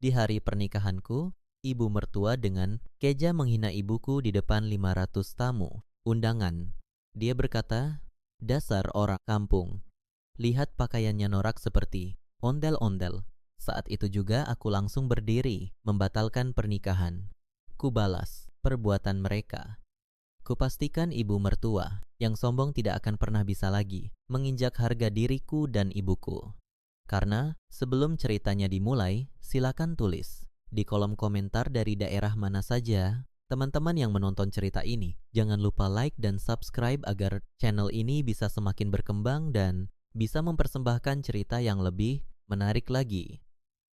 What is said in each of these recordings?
Di hari pernikahanku, ibu mertua dengan keja menghina ibuku di depan 500 tamu undangan. Dia berkata, "Dasar orang kampung, lihat pakaiannya norak seperti ondel-ondel." Saat itu juga aku langsung berdiri, membatalkan pernikahan. Kubalas perbuatan mereka. Kupastikan ibu mertua yang sombong tidak akan pernah bisa lagi menginjak harga diriku dan ibuku. Karena sebelum ceritanya dimulai, silakan tulis di kolom komentar dari daerah mana saja teman-teman yang menonton cerita ini. Jangan lupa like dan subscribe agar channel ini bisa semakin berkembang dan bisa mempersembahkan cerita yang lebih menarik lagi.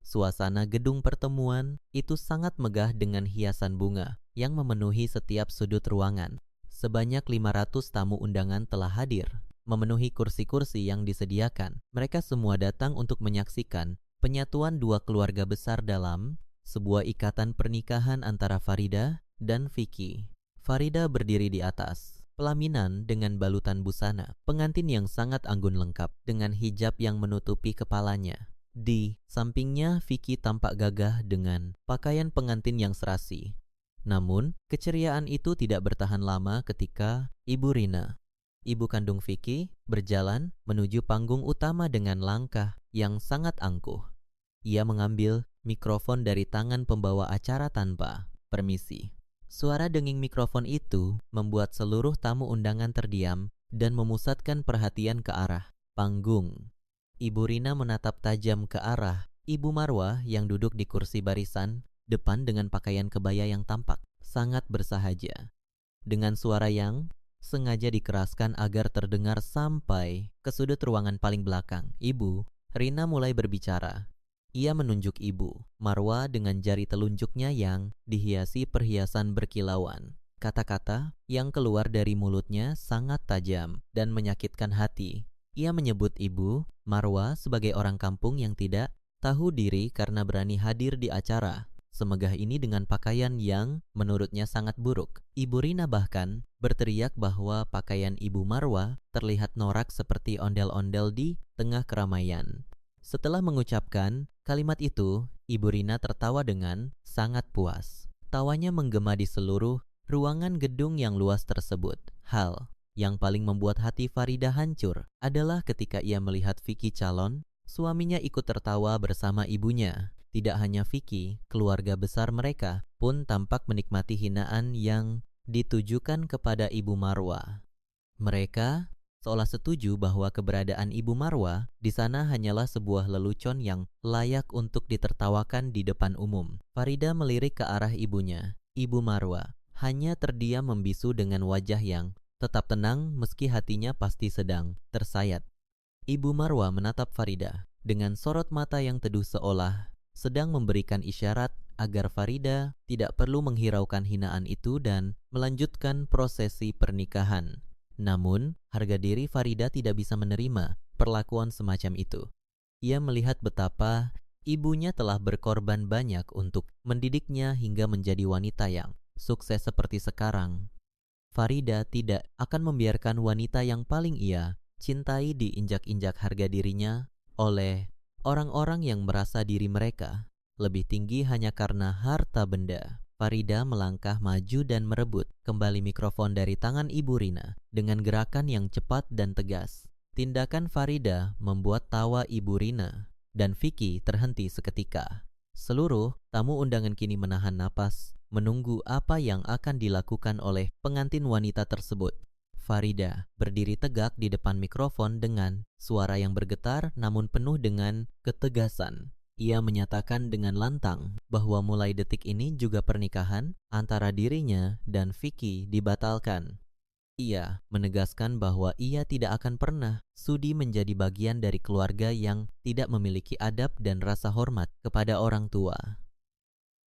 Suasana gedung pertemuan itu sangat megah dengan hiasan bunga yang memenuhi setiap sudut ruangan. Sebanyak 500 tamu undangan telah hadir, memenuhi kursi-kursi yang disediakan. Mereka semua datang untuk menyaksikan penyatuan dua keluarga besar dalam sebuah ikatan pernikahan antara Farida dan Vicky. Farida berdiri di atas pelaminan dengan balutan busana, pengantin yang sangat anggun lengkap dengan hijab yang menutupi kepalanya. Di sampingnya Vicky tampak gagah dengan pakaian pengantin yang serasi. Namun, keceriaan itu tidak bertahan lama ketika Ibu Rina, ibu kandung Vicky, berjalan menuju panggung utama dengan langkah yang sangat angkuh. Ia mengambil mikrofon dari tangan pembawa acara tanpa permisi. Suara denging mikrofon itu membuat seluruh tamu undangan terdiam dan memusatkan perhatian ke arah panggung. Ibu Rina menatap tajam ke arah Ibu Marwah yang duduk di kursi barisan depan dengan pakaian kebaya yang tampak sangat bersahaja. Dengan suara yang sengaja dikeraskan agar terdengar sampai ke sudut ruangan paling belakang, Ibu Rina mulai berbicara. Ia menunjuk Ibu Marwah dengan jari telunjuknya yang dihiasi perhiasan berkilauan. Kata-kata yang keluar dari mulutnya sangat tajam dan menyakitkan hati. Ia menyebut Ibu Marwah sebagai orang kampung yang tidak tahu diri karena berani hadir di acara semegah ini dengan pakaian yang menurutnya sangat buruk. Ibu Rina bahkan berteriak bahwa pakaian Ibu Marwah terlihat norak seperti ondel-ondel di tengah keramaian. Setelah mengucapkan kalimat itu, Ibu Rina tertawa dengan sangat puas. Tawanya menggema di seluruh ruangan gedung yang luas tersebut. Hal yang paling membuat hati Farida hancur adalah ketika ia melihat Vicky calon suaminya ikut tertawa bersama ibunya. Tidak hanya Vicky, keluarga besar mereka pun tampak menikmati hinaan yang ditujukan kepada Ibu Marwah. Mereka seolah setuju bahwa keberadaan Ibu Marwah di sana hanyalah sebuah lelucon yang layak untuk ditertawakan di depan umum. Farida melirik ke arah ibunya. Ibu Marwah hanya terdiam membisu dengan wajah yang tetap tenang meski hatinya pasti sedang tersayat. Ibu Marwah menatap Farida dengan sorot mata yang teduh seolah sedang memberikan isyarat agar Farida tidak perlu menghiraukan hinaan itu dan melanjutkan prosesi pernikahan. Namun, harga diri Farida tidak bisa menerima perlakuan semacam itu. Ia melihat betapa ibunya telah berkorban banyak untuk mendidiknya hingga menjadi wanita yang sukses seperti sekarang. Farida tidak akan membiarkan wanita yang paling ia cintai diinjak-injak harga dirinya oleh orang-orang yang merasa diri mereka lebih tinggi hanya karena harta benda. Farida melangkah maju dan merebut kembali mikrofon dari tangan Ibu Rina dengan gerakan yang cepat dan tegas. Tindakan Farida membuat tawa Ibu Rina dan Vicky terhenti seketika. Seluruh tamu undangan kini menahan napas, menunggu apa yang akan dilakukan oleh pengantin wanita tersebut. Farida berdiri tegak di depan mikrofon dengan suara yang bergetar namun penuh dengan ketegasan. Ia menyatakan dengan lantang bahwa mulai detik ini juga pernikahan antara dirinya dan Vicky dibatalkan. Ia menegaskan bahwa ia tidak akan pernah sudi menjadi bagian dari keluarga yang tidak memiliki adab dan rasa hormat kepada orang tua.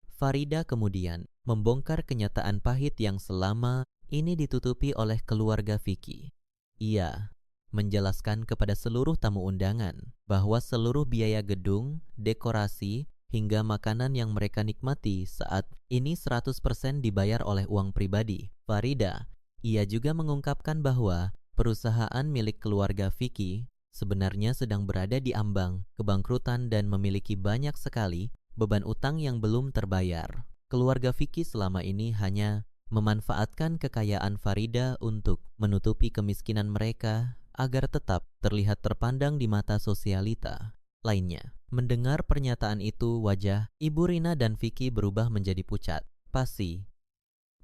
Farida kemudian membongkar kenyataan pahit yang selama ini ditutupi oleh keluarga Vicky. Ia menjelaskan kepada seluruh tamu undangan bahwa seluruh biaya gedung, dekorasi, hingga makanan yang mereka nikmati saat ini 100% dibayar oleh uang pribadi Farida. Ia juga mengungkapkan bahwa perusahaan milik keluarga Vicky sebenarnya sedang berada di ambang kebangkrutan dan memiliki banyak sekali beban utang yang belum terbayar. Keluarga Vicky selama ini hanya memanfaatkan kekayaan Farida untuk menutupi kemiskinan mereka agar tetap terlihat terpandang di mata sosialita lainnya. Mendengar pernyataan itu, wajah Ibu Rina dan Vicky berubah menjadi pucat. Pasti,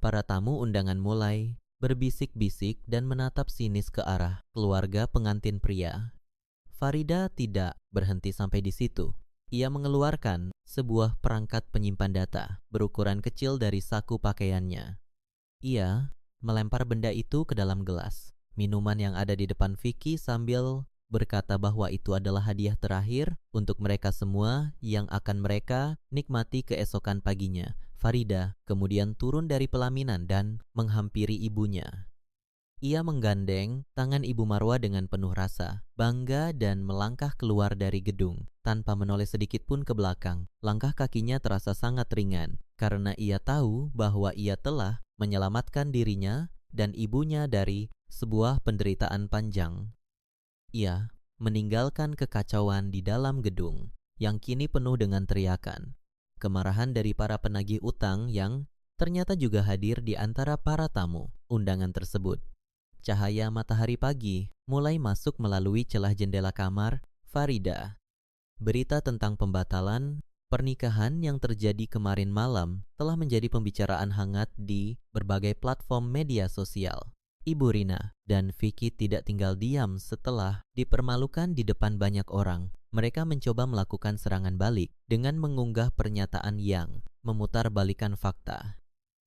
para tamu undangan mulai berbisik-bisik dan menatap sinis ke arah keluarga pengantin pria. Farida tidak berhenti sampai di situ. Ia mengeluarkan sebuah perangkat penyimpan data berukuran kecil dari saku pakaiannya. Ia melempar benda itu ke dalam gelas minuman yang ada di depan Vicky sambil berkata bahwa itu adalah hadiah terakhir untuk mereka semua yang akan mereka nikmati keesokan paginya. Farida kemudian turun dari pelaminan dan menghampiri ibunya. Ia menggandeng tangan Ibu Marwa dengan penuh rasa bangga dan melangkah keluar dari gedung tanpa menoleh sedikit pun ke belakang. Langkah kakinya terasa sangat ringan karena ia tahu bahwa ia telah menyelamatkan dirinya dan ibunya dari sebuah penderitaan panjang. Ia meninggalkan kekacauan di dalam gedung yang kini penuh dengan teriakan, kemarahan dari para penagih utang yang ternyata juga hadir di antara para tamu undangan tersebut. Cahaya matahari pagi mulai masuk melalui celah jendela kamar Farida. Berita tentang pembatalan pernikahan yang terjadi kemarin malam telah menjadi pembicaraan hangat di berbagai platform media sosial. Ibu Rina dan Vicky tidak tinggal diam setelah dipermalukan di depan banyak orang. Mereka mencoba melakukan serangan balik dengan mengunggah pernyataan yang memutarbalikkan fakta.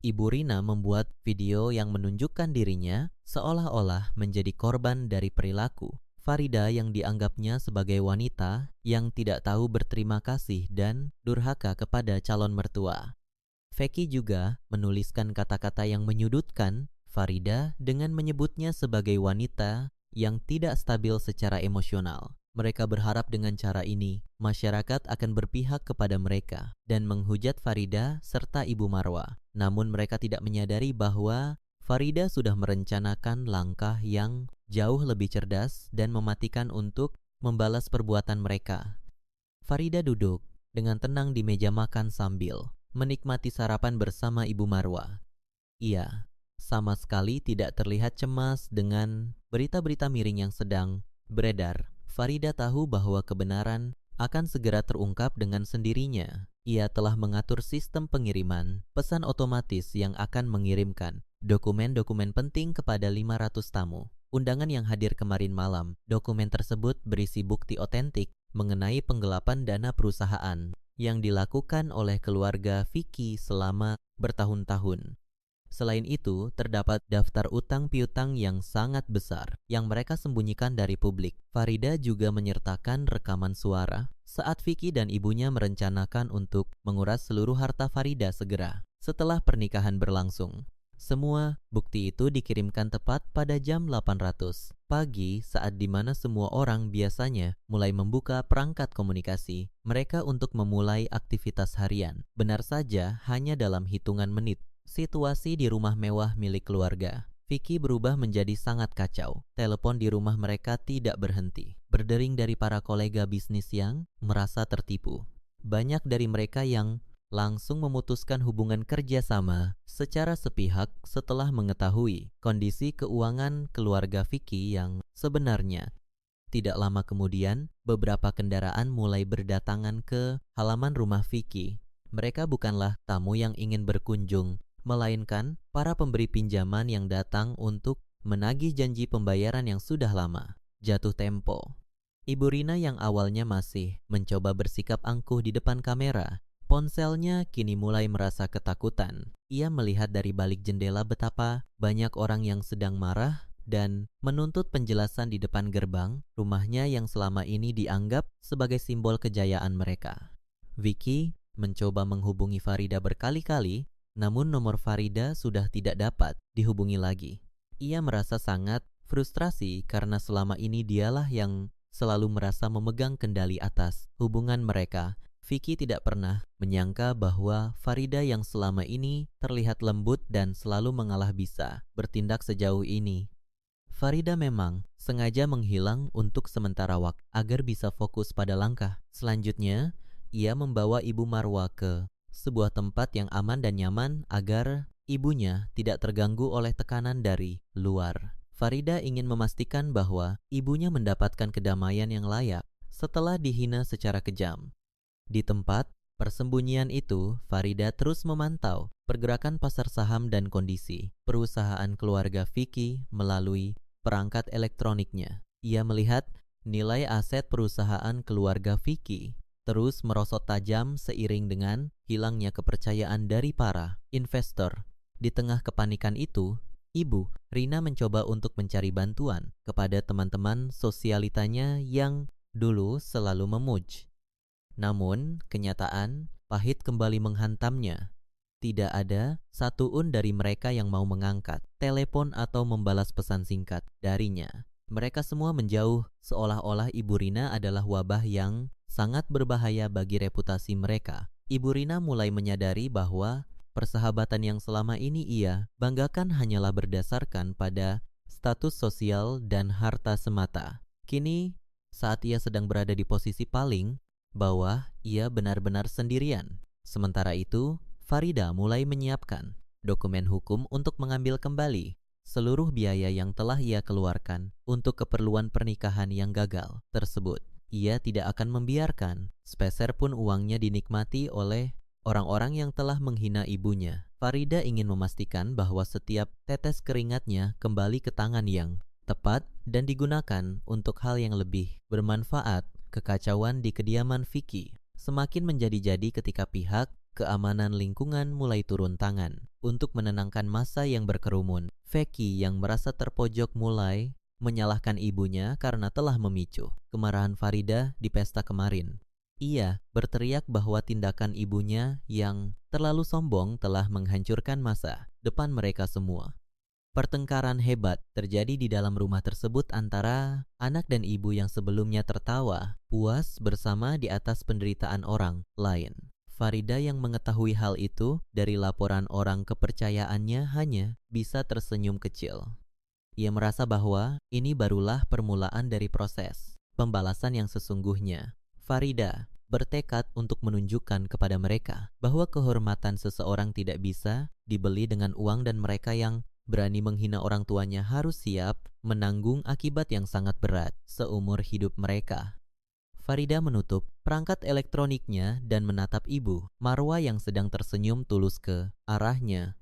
Ibu Rina membuat video yang menunjukkan dirinya seolah-olah menjadi korban dari perilaku Farida yang dianggapnya sebagai wanita yang tidak tahu berterima kasih dan durhaka kepada calon mertua. Vicky juga menuliskan kata-kata yang menyudutkan Farida dengan menyebutnya sebagai wanita yang tidak stabil secara emosional. Mereka berharap dengan cara ini, masyarakat akan berpihak kepada mereka dan menghujat Farida serta Ibu Marwa. Namun mereka tidak menyadari bahwa Farida sudah merencanakan langkah yang jauh lebih cerdas dan mematikan untuk membalas perbuatan mereka. Farida duduk dengan tenang di meja makan sambil menikmati sarapan bersama Ibu Marwa. Ia sama sekali tidak terlihat cemas dengan berita-berita miring yang sedang beredar. Farida tahu bahwa kebenaran akan segera terungkap dengan sendirinya. Ia telah mengatur sistem pengiriman pesan otomatis yang akan mengirimkan dokumen-dokumen penting kepada 500 tamu undangan yang hadir kemarin malam. Dokumen tersebut berisi bukti otentik mengenai penggelapan dana perusahaan yang dilakukan oleh keluarga Vicky selama bertahun-tahun. Selain itu, terdapat daftar utang piutang yang sangat besar yang mereka sembunyikan dari publik. Farida juga menyertakan rekaman suara saat Vicky dan ibunya merencanakan untuk menguras seluruh harta Farida segera setelah pernikahan berlangsung. Semua bukti itu dikirimkan tepat pada jam 800 pagi saat dimana semua orang biasanya mulai membuka perangkat komunikasi mereka untuk memulai aktivitas harian. Benar saja, hanya dalam hitungan menit. Situasi di rumah mewah milik keluarga Vicky berubah menjadi sangat kacau. Telepon di rumah mereka tidak berhenti berdering dari para kolega bisnis yang merasa tertipu. Banyak dari mereka yang langsung memutuskan hubungan kerjasama secara sepihak setelah mengetahui kondisi keuangan keluarga Vicky yang sebenarnya. Tidak lama kemudian, beberapa kendaraan mulai berdatangan ke halaman rumah Vicky. Mereka bukanlah tamu yang ingin berkunjung, melainkan para pemberi pinjaman yang datang untuk menagih janji pembayaran yang sudah lama jatuh tempo. Ibu Rina yang awalnya masih mencoba bersikap angkuh di depan kamera, ponselnya kini mulai merasa ketakutan. Ia melihat dari balik jendela betapa banyak orang yang sedang marah dan menuntut penjelasan di depan gerbang rumahnya yang selama ini dianggap sebagai simbol kejayaan mereka. Vicky mencoba menghubungi Farida berkali-kali, namun nomor Farida sudah tidak dapat dihubungi lagi. Ia merasa sangat frustrasi karena selama ini dialah yang selalu merasa memegang kendali atas hubungan mereka. Vicky tidak pernah menyangka bahwa Farida yang selama ini terlihat lembut dan selalu mengalah bisa bertindak sejauh ini. Farida memang sengaja menghilang untuk sementara waktu agar bisa fokus pada langkah selanjutnya ia membawa Ibu Marwa ke sebuah tempat yang aman dan nyaman agar ibunya tidak terganggu oleh tekanan dari luar. Farida ingin memastikan bahwa ibunya mendapatkan kedamaian yang layak setelah dihina secara kejam. Di tempat persembunyian itu, Farida terus memantau pergerakan pasar saham dan kondisi perusahaan keluarga Vicky melalui perangkat elektroniknya. Ia melihat nilai aset perusahaan keluarga Vicky terus merosot tajam seiring dengan hilangnya kepercayaan dari para investor. Di tengah kepanikan itu, Ibu Rina mencoba untuk mencari bantuan kepada teman-teman sosialitanya yang dulu selalu memuji. Namun, kenyataan pahit kembali menghantamnya. Tidak ada satuun dari mereka yang mau mengangkat telepon atau membalas pesan singkat darinya. Mereka semua menjauh, seolah-olah Ibu Rina adalah wabah yang sangat berbahaya bagi reputasi mereka. Ibu Rina mulai menyadari bahwa persahabatan yang selama ini ia banggakan hanyalah berdasarkan pada status sosial dan harta semata. Kini, saat ia sedang berada di posisi paling bawah, ia benar-benar sendirian. Sementara itu, Farida mulai menyiapkan dokumen hukum untuk mengambil kembali seluruh biaya yang telah ia keluarkan untuk keperluan pernikahan yang gagal tersebut. Ia tidak akan membiarkan sepeser pun uangnya dinikmati oleh orang-orang yang telah menghina ibunya. Farida ingin memastikan bahwa setiap tetes keringatnya kembali ke tangan yang tepat dan digunakan untuk hal yang lebih bermanfaat. Kekacauan di kediaman Vicky semakin menjadi-jadi ketika pihak keamanan lingkungan mulai turun tangan untuk menenangkan massa yang berkerumun. Vicky yang merasa terpojok mulai menyalahkan ibunya karena telah memicu kemarahan Farida di pesta kemarin. Ia berteriak bahwa tindakan ibunya yang terlalu sombong telah menghancurkan masa depan mereka semua. Pertengkaran hebat terjadi di dalam rumah tersebut antara anak dan ibu yang sebelumnya tertawa puas bersama di atas penderitaan orang lain. Farida yang mengetahui hal itu dari laporan orang kepercayaannya hanya bisa tersenyum kecil. Ia merasa bahwa ini barulah permulaan dari proses pembalasan yang sesungguhnya. Farida bertekad untuk menunjukkan kepada mereka bahwa kehormatan seseorang tidak bisa dibeli dengan uang dan mereka yang berani menghina orang tuanya harus siap menanggung akibat yang sangat berat seumur hidup mereka. Farida menutup perangkat elektroniknya dan menatap Ibu Marwa yang sedang tersenyum tulus ke arahnya.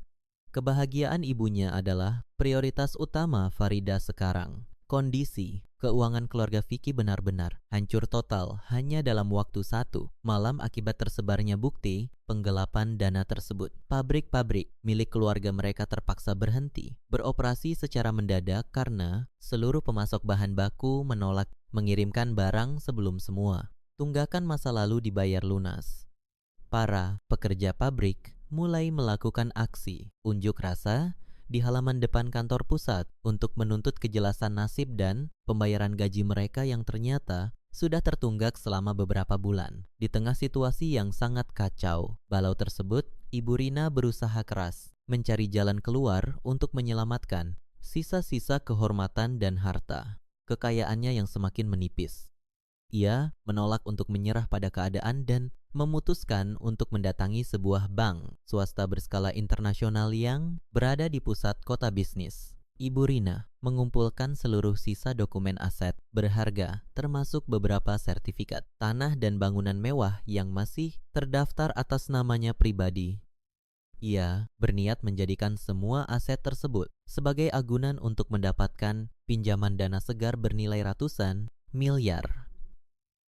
Kebahagiaan ibunya adalah prioritas utama Farida sekarang. Kondisi keuangan keluarga Vicky benar-benar hancur total hanya dalam waktu 1 malam akibat tersebarnya bukti penggelapan dana tersebut. Pabrik-pabrik milik keluarga mereka terpaksa berhenti beroperasi secara mendadak karena seluruh pemasok bahan baku menolak mengirimkan barang sebelum semua tunggakan masa lalu dibayar lunas. Para pekerja pabrik mulai melakukan aksi unjuk rasa di halaman depan kantor pusat untuk menuntut kejelasan nasib dan pembayaran gaji mereka yang ternyata sudah tertunggak selama beberapa bulan. Di tengah situasi yang sangat kacau balau tersebut, Ibu Rina berusaha keras mencari jalan keluar untuk menyelamatkan sisa-sisa kehormatan dan harta kekayaannya yang semakin menipis. Ia menolak untuk menyerah pada keadaan dan memutuskan untuk mendatangi sebuah bank swasta berskala internasional yang berada di pusat kota bisnis. Ibu Rina mengumpulkan seluruh sisa dokumen aset berharga termasuk beberapa sertifikat tanah dan bangunan mewah yang masih terdaftar atas namanya pribadi. Ia berniat menjadikan semua aset tersebut sebagai agunan untuk mendapatkan pinjaman dana segar bernilai ratusan miliar.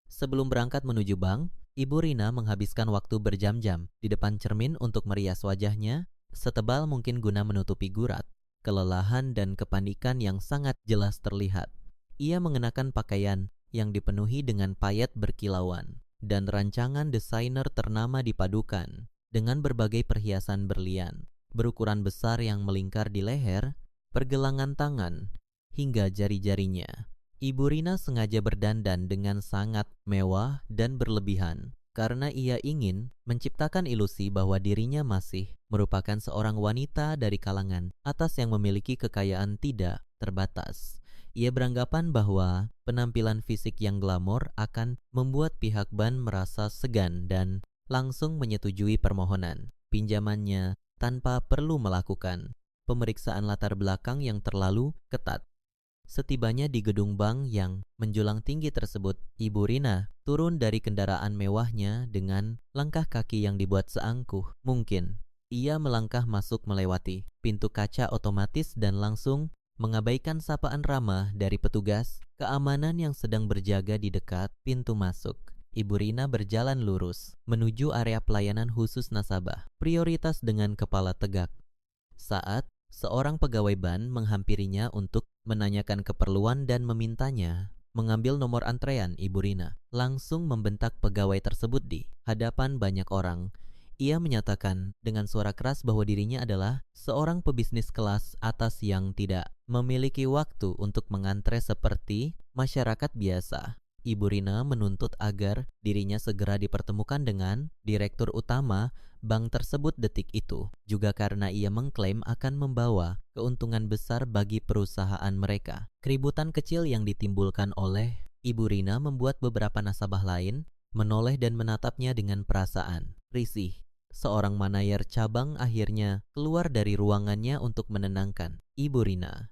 Sebelum berangkat menuju bank, Ibu Rina menghabiskan waktu berjam-jam di depan cermin untuk merias wajahnya setebal mungkin guna menutupi gurat, kelelahan dan kepanikan yang sangat jelas terlihat. Ia mengenakan pakaian yang dipenuhi dengan payet berkilauan dan rancangan desainer ternama dipadukan dengan berbagai perhiasan berlian berukuran besar yang melingkar di leher, pergelangan tangan, hingga jari-jarinya. Ibu Rina sengaja berdandan dengan sangat mewah dan berlebihan karena ia ingin menciptakan ilusi bahwa dirinya masih merupakan seorang wanita dari kalangan atas yang memiliki kekayaan tidak terbatas. Ia beranggapan bahwa penampilan fisik yang glamor akan membuat pihak bank merasa segan dan langsung menyetujui permohonan pinjamannya tanpa perlu melakukan pemeriksaan latar belakang yang terlalu ketat. Setibanya di gedung bank yang menjulang tinggi tersebut, Ibu Rina turun dari kendaraan mewahnya dengan langkah kaki yang dibuat seangkuh mungkin. Ia melangkah masuk melewati pintu kaca otomatis dan langsung mengabaikan sapaan ramah dari petugas keamanan yang sedang berjaga di dekat pintu masuk. Ibu Rina berjalan lurus menuju area pelayanan khusus nasabah, prioritas dengan kepala tegak. Saat seorang pegawai bank menghampirinya untuk menanyakan keperluan dan memintanya mengambil nomor antrean Ibu Rina, langsung membentak pegawai tersebut di hadapan banyak orang. Ia menyatakan dengan suara keras bahwa dirinya adalah seorang pebisnis kelas atas yang tidak memiliki waktu untuk mengantre seperti masyarakat biasa. Ibu Rina menuntut agar dirinya segera dipertemukan dengan direktur utama bank tersebut detik itu, juga karena ia mengklaim akan membawa keuntungan besar bagi perusahaan mereka. Keributan kecil yang ditimbulkan oleh Ibu Rina membuat beberapa nasabah lain menoleh dan menatapnya dengan perasaan risih. Seorang manajer cabang akhirnya keluar dari ruangannya untuk menenangkan Ibu Rina.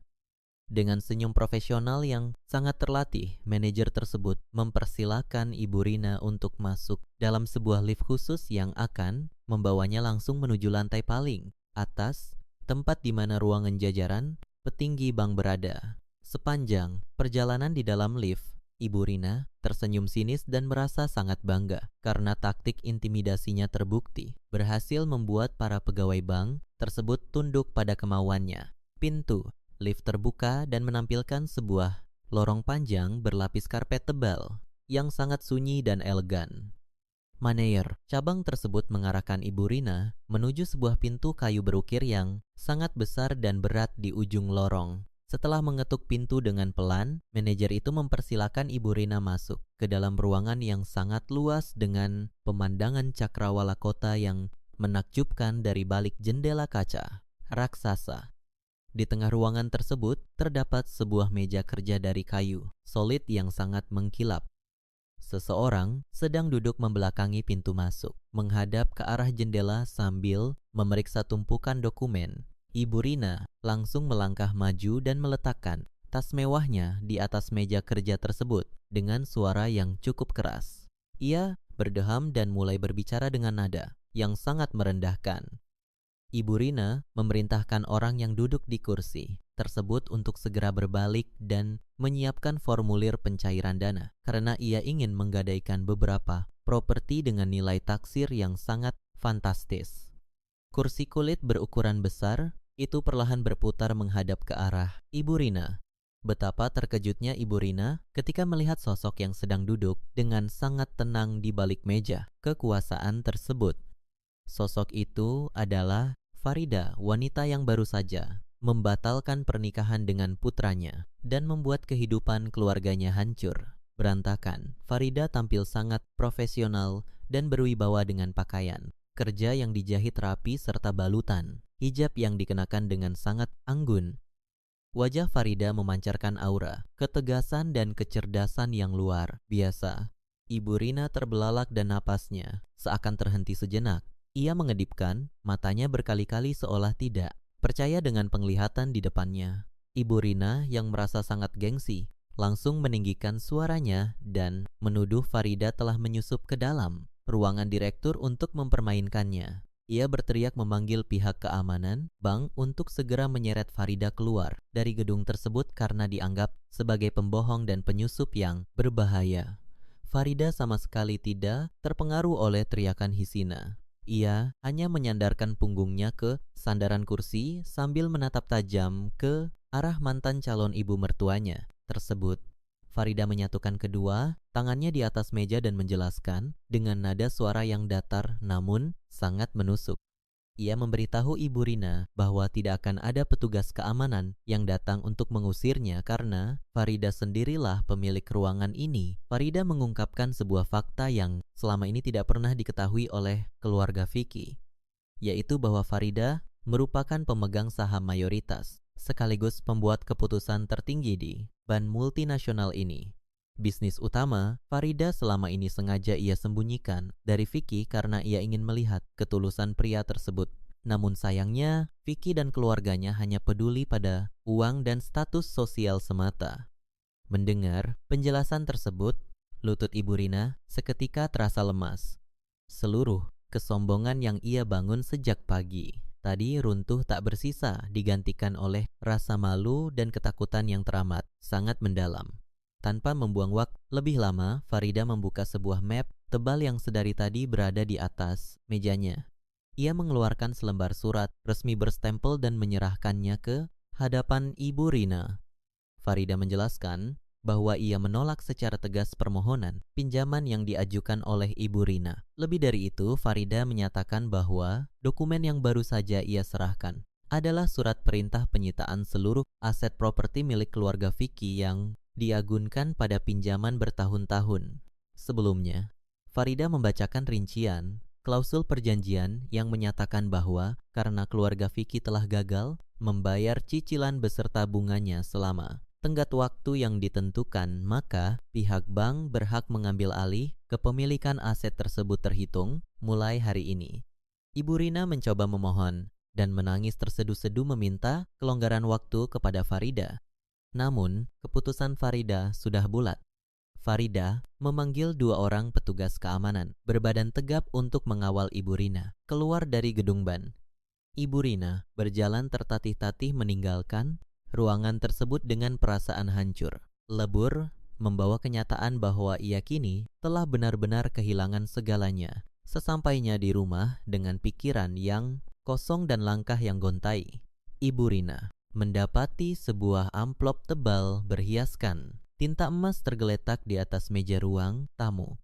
Dengan senyum profesional yang sangat terlatih, manajer tersebut mempersilahkan Ibu Rina untuk masuk dalam sebuah lift khusus yang akan membawanya langsung menuju lantai paling atas, tempat di mana ruangan jajaran petinggi bank berada. Sepanjang perjalanan di dalam lift, Ibu Rina tersenyum sinis dan merasa sangat bangga karena taktik intimidasinya terbukti berhasil membuat para pegawai bank tersebut tunduk pada kemauannya. Pintu lift terbuka dan menampilkan sebuah lorong panjang berlapis karpet tebal yang sangat sunyi dan elegan. Manajer cabang tersebut mengarahkan Ibu Rina menuju sebuah pintu kayu berukir yang sangat besar dan berat di ujung lorong. Setelah mengetuk pintu dengan pelan, manajer itu mempersilahkan Ibu Rina masuk ke dalam ruangan yang sangat luas dengan pemandangan cakrawala kota yang menakjubkan dari balik jendela kaca raksasa. Di tengah ruangan tersebut terdapat sebuah meja kerja dari kayu solid yang sangat mengkilap. Seseorang sedang duduk membelakangi pintu masuk, menghadap ke arah jendela sambil memeriksa tumpukan dokumen. Ibu Rina langsung melangkah maju dan meletakkan tas mewahnya di atas meja kerja tersebut dengan suara yang cukup keras. Ia berdeham dan mulai berbicara dengan nada yang sangat merendahkan. Ibu Rina memerintahkan orang yang duduk di kursi tersebut untuk segera berbalik dan menyiapkan formulir pencairan dana karena ia ingin menggadaikan beberapa properti dengan nilai taksir yang sangat fantastis. Kursi kulit berukuran besar itu perlahan berputar menghadap ke arah Ibu Rina. Betapa terkejutnya Ibu Rina ketika melihat sosok yang sedang duduk dengan sangat tenang di balik meja kekuasaan tersebut. Sosok itu adalah Farida, wanita yang baru saja membatalkan pernikahan dengan putranya dan membuat kehidupan keluarganya hancur, berantakan. Farida tampil sangat profesional dan berwibawa dengan pakaian kerja yang dijahit rapi serta balutan, hijab yang dikenakan dengan sangat anggun. Wajah Farida memancarkan aura ketegasan dan kecerdasan yang luar biasa. Ibu Rina terbelalak dan napasnya seakan terhenti sejenak. Ia mengedipkan matanya berkali-kali seolah tidak percaya dengan penglihatan di depannya. Ibu Rina yang merasa sangat gengsi langsung meninggikan suaranya dan menuduh Farida telah menyusup ke dalam ruangan direktur untuk mempermainkannya. Ia berteriak memanggil pihak keamanan bank untuk segera menyeret Farida keluar dari gedung tersebut karena dianggap sebagai pembohong dan penyusup yang berbahaya. Farida sama sekali tidak terpengaruh oleh teriakan Hisina. Ia hanya menyandarkan punggungnya ke sandaran kursi sambil menatap tajam ke arah mantan calon ibu mertuanya tersebut. Farida menyatukan kedua tangannya di atas meja dan menjelaskan dengan nada suara yang datar namun sangat menusuk. Ia memberitahu Ibu Rina bahwa tidak akan ada petugas keamanan yang datang untuk mengusirnya karena Farida sendirilah pemilik ruangan ini. Farida mengungkapkan sebuah fakta yang selama ini tidak pernah diketahui oleh keluarga Vicky, yaitu bahwa Farida merupakan pemegang saham mayoritas sekaligus pembuat keputusan tertinggi di bank multinasional ini. Bisnis utama Farida selama ini sengaja ia sembunyikan dari Vicky karena ia ingin melihat ketulusan pria tersebut. Namun sayangnya, Vicky dan keluarganya hanya peduli pada uang dan status sosial semata. Mendengar penjelasan tersebut, lutut Ibu Rina seketika terasa lemas. Seluruh kesombongan yang ia bangun sejak pagi tadi runtuh tak bersisa, digantikan oleh rasa malu dan ketakutan yang teramat sangat mendalam. Tanpa membuang waktu lebih lama, Farida membuka sebuah map tebal yang sedari tadi berada di atas mejanya. Ia mengeluarkan selembar surat resmi berstempel dan menyerahkannya ke hadapan Ibu Rina. Farida menjelaskan bahwa ia menolak secara tegas permohonan pinjaman yang diajukan oleh Ibu Rina. Lebih dari itu, Farida menyatakan bahwa dokumen yang baru saja ia serahkan adalah surat perintah penyitaan seluruh aset properti milik keluarga Vicky yang diagunkan pada pinjaman bertahun-tahun. Sebelumnya, Farida membacakan rincian klausul perjanjian yang menyatakan bahwa karena keluarga Vicky telah gagal membayar cicilan beserta bunganya selama tenggat waktu yang ditentukan, maka pihak bank berhak mengambil alih kepemilikan aset tersebut terhitung mulai hari ini. Ibu Rina mencoba memohon dan menangis terseduh-seduh meminta kelonggaran waktu kepada Farida. Namun, keputusan Farida sudah bulat. Farida memanggil 2 orang petugas keamanan berbadan tegap untuk mengawal Ibu Rina keluar dari gedung bank. Ibu Rina berjalan tertatih-tatih meninggalkan ruangan tersebut dengan perasaan hancur, lebur, membawa kenyataan bahwa ia kini telah benar-benar kehilangan segalanya. Sesampainya di rumah dengan pikiran yang kosong dan langkah yang gontai, Ibu Rina mendapati sebuah amplop tebal berhiaskan tinta emas tergeletak di atas meja ruang tamu.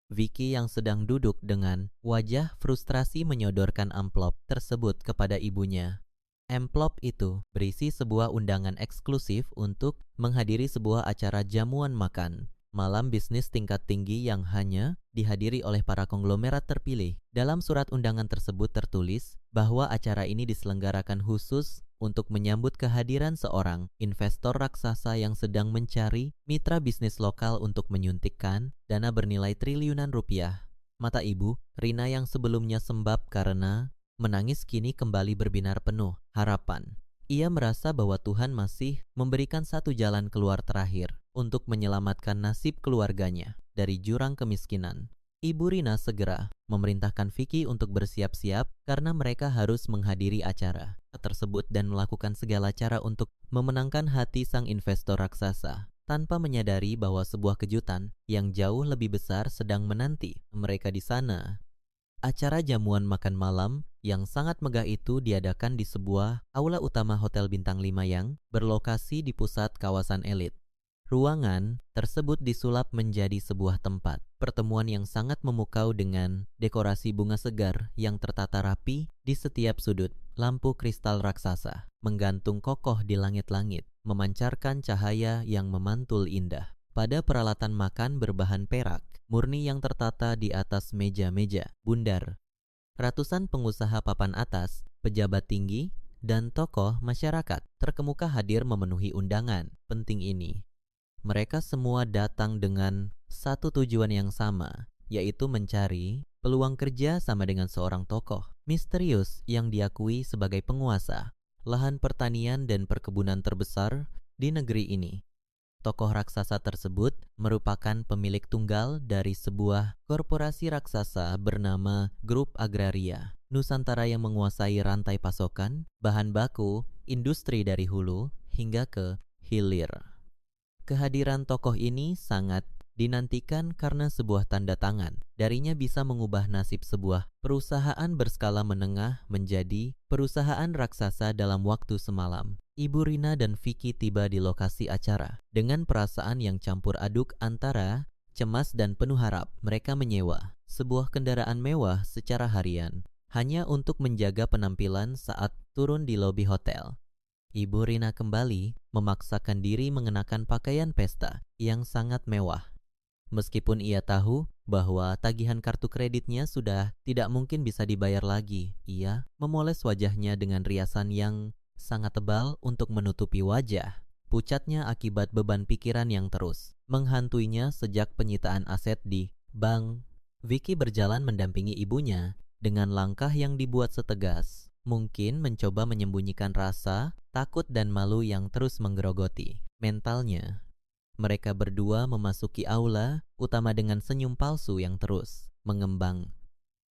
Vicky yang sedang duduk dengan wajah frustrasi menyodorkan amplop tersebut kepada ibunya. Amplop itu berisi sebuah undangan eksklusif untuk menghadiri sebuah acara jamuan makan malam bisnis tingkat tinggi yang hanya dihadiri oleh para konglomerat terpilih. Dalam surat undangan tersebut tertulis bahwa acara ini diselenggarakan khusus untuk menyambut kehadiran seorang investor raksasa yang sedang mencari mitra bisnis lokal untuk menyuntikkan dana bernilai triliunan rupiah. Mata Ibu Rina yang sebelumnya sembab karena menangis kini kembali berbinar penuh harapan. Ia merasa bahwa Tuhan masih memberikan satu jalan keluar terakhir untuk menyelamatkan nasib keluarganya dari jurang kemiskinan. Ibu Rina segera memerintahkan Vicky untuk bersiap-siap karena mereka harus menghadiri acara tersebut dan melakukan segala cara untuk memenangkan hati sang investor raksasa, tanpa menyadari bahwa sebuah kejutan yang jauh lebih besar sedang menanti mereka di sana. Acara jamuan makan malam yang sangat megah itu diadakan di sebuah aula utama Hotel Bintang 5 yang berlokasi di pusat kawasan elit. Ruangan tersebut disulap menjadi sebuah tempat pertemuan yang sangat memukau dengan dekorasi bunga segar yang tertata rapi di setiap sudut. Lampu kristal raksasa menggantung kokoh di langit-langit, memancarkan cahaya yang memantul indah. Pada peralatan makan berbahan perak murni yang tertata di atas meja-meja bundar, ratusan pengusaha papan atas, pejabat tinggi, dan tokoh masyarakat terkemuka hadir memenuhi undangan penting ini. Mereka semua datang dengan satu tujuan yang sama, yaitu mencari peluang kerja sama dengan seorang tokoh misterius yang diakui sebagai penguasa lahan pertanian dan perkebunan terbesar di negeri ini. Tokoh raksasa tersebut merupakan pemilik tunggal dari sebuah korporasi raksasa bernama Grup Agraria Nusantara yang menguasai rantai pasokan, bahan baku, industri dari hulu hingga ke hilir. Kehadiran tokoh ini sangat dinantikan karena sebuah tanda tangan darinya bisa mengubah nasib sebuah perusahaan berskala menengah menjadi perusahaan raksasa dalam waktu semalam. Ibu Rina dan Vicky tiba di lokasi acara dengan perasaan yang campur aduk antara cemas dan penuh harap. Mereka menyewa sebuah kendaraan mewah secara harian hanya untuk menjaga penampilan saat turun di lobi hotel. Ibu Rina kembali memaksakan diri mengenakan pakaian pesta yang sangat mewah. Meskipun ia tahu bahwa tagihan kartu kreditnya sudah tidak mungkin bisa dibayar lagi, ia memoles wajahnya dengan riasan yang sangat tebal untuk menutupi wajah. Pucatnya akibat beban pikiran yang terus menghantuinya sejak penyitaan aset di bank. Vicky berjalan mendampingi ibunya dengan langkah yang dibuat setegas, mungkin mencoba menyembunyikan rasa takut dan malu yang terus menggerogoti mentalnya. Mereka berdua memasuki aula utama dengan senyum palsu yang terus mengembang.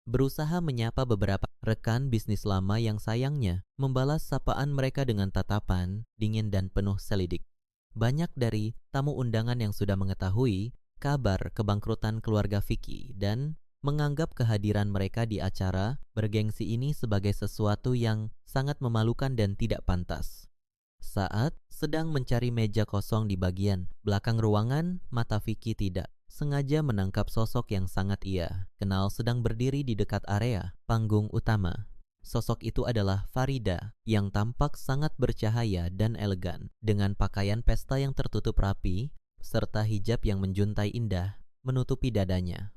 Berusaha menyapa beberapa rekan bisnis lama yang sayangnya membalas sapaan mereka dengan tatapan dingin dan penuh selidik. Banyak dari tamu undangan yang sudah mengetahui kabar kebangkrutan keluarga Vicky dan menganggap kehadiran mereka di acara bergengsi ini sebagai sesuatu yang sangat memalukan dan tidak pantas. Saat sedang mencari meja kosong di bagian belakang ruangan, mata Vicky tidak sengaja menangkap sosok yang sangat ia kenal sedang berdiri di dekat area panggung utama. Sosok itu adalah Farida yang tampak sangat bercahaya dan elegan dengan pakaian pesta yang tertutup rapi serta hijab yang menjuntai indah menutupi dadanya.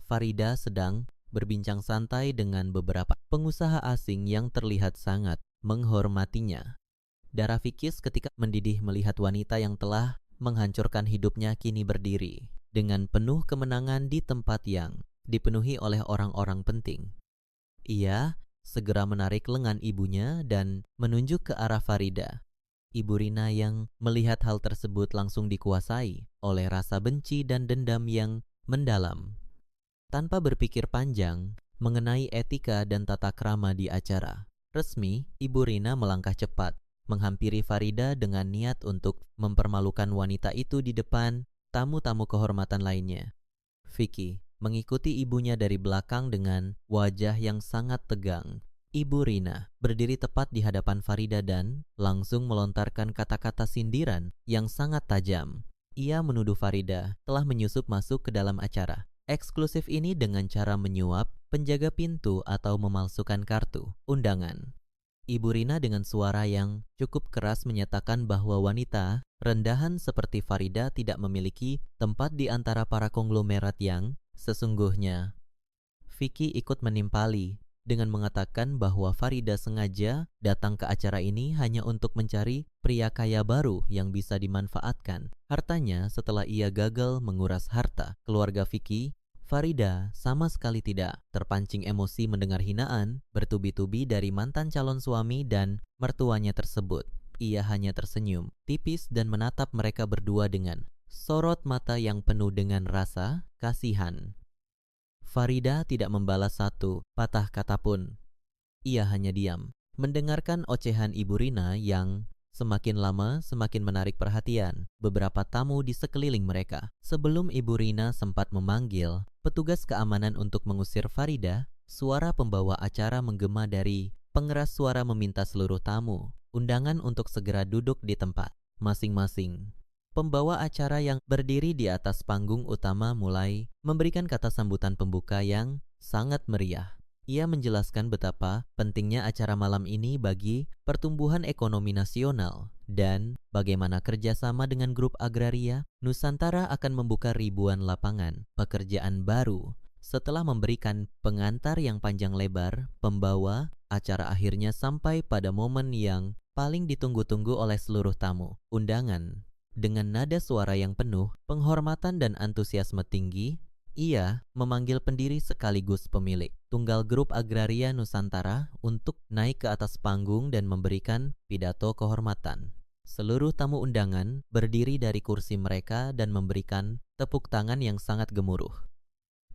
Farida sedang berbincang santai dengan beberapa pengusaha asing yang terlihat sangat menghormatinya. Darah Fikis ketika mendidih melihat wanita yang telah menghancurkan hidupnya kini berdiri dengan penuh kemenangan di tempat yang dipenuhi oleh orang-orang penting. Ia segera menarik lengan ibunya dan menunjuk ke arah Farida. Ibu Rina yang melihat hal tersebut langsung dikuasai oleh rasa benci dan dendam yang mendalam. Tanpa berpikir panjang mengenai etika dan tata krama di acara resmi, Ibu Rina melangkah cepat menghampiri Farida dengan niat untuk mempermalukan wanita itu di depan tamu-tamu kehormatan lainnya. Vicky mengikuti ibunya dari belakang dengan wajah yang sangat tegang. Ibu Rina berdiri tepat di hadapan Farida dan langsung melontarkan kata-kata sindiran yang sangat tajam. Ia menuduh Farida telah menyusup masuk ke dalam acara eksklusif ini dengan cara menyuap penjaga pintu atau memalsukan kartu undangan. Ibu Rina dengan suara yang cukup keras menyatakan bahwa wanita rendahan seperti Farida tidak memiliki tempat di antara para konglomerat yang sesungguhnya. Vicky ikut menimpali dengan mengatakan bahwa Farida sengaja datang ke acara ini hanya untuk mencari pria kaya baru yang bisa dimanfaatkan hartanya setelah ia gagal menguras harta keluarga Vicky. Farida sama sekali tidak terpancing emosi mendengar hinaan bertubi-tubi dari mantan calon suami dan mertuanya tersebut. Ia hanya tersenyum tipis dan menatap mereka berdua dengan sorot mata yang penuh dengan rasa kasihan. Farida tidak membalas satu patah kata pun. Ia hanya diam, mendengarkan ocehan Ibu Rina yang semakin lama semakin menarik perhatian beberapa tamu di sekeliling mereka. Sebelum Ibu Rina sempat memanggil petugas keamanan untuk mengusir Farida, suara pembawa acara menggema dari pengeras suara meminta seluruh tamu undangan untuk segera duduk di tempat masing-masing. Pembawa acara yang berdiri di atas panggung utama mulai memberikan kata sambutan pembuka yang sangat meriah. Ia menjelaskan betapa pentingnya acara malam ini bagi pertumbuhan ekonomi nasional dan bagaimana kerjasama dengan grup agraria Nusantara akan membuka ribuan lapangan pekerjaan baru. Setelah memberikan pengantar yang panjang lebar, pembawa acara akhirnya sampai pada momen yang paling ditunggu-tunggu oleh seluruh tamu undangan. Dengan nada suara yang penuh penghormatan dan antusiasme tinggi, ia memanggil pendiri sekaligus pemilik tunggal grup agraria Nusantara untuk naik ke atas panggung dan memberikan pidato kehormatan. Seluruh tamu undangan berdiri dari kursi mereka dan memberikan tepuk tangan yang sangat gemuruh.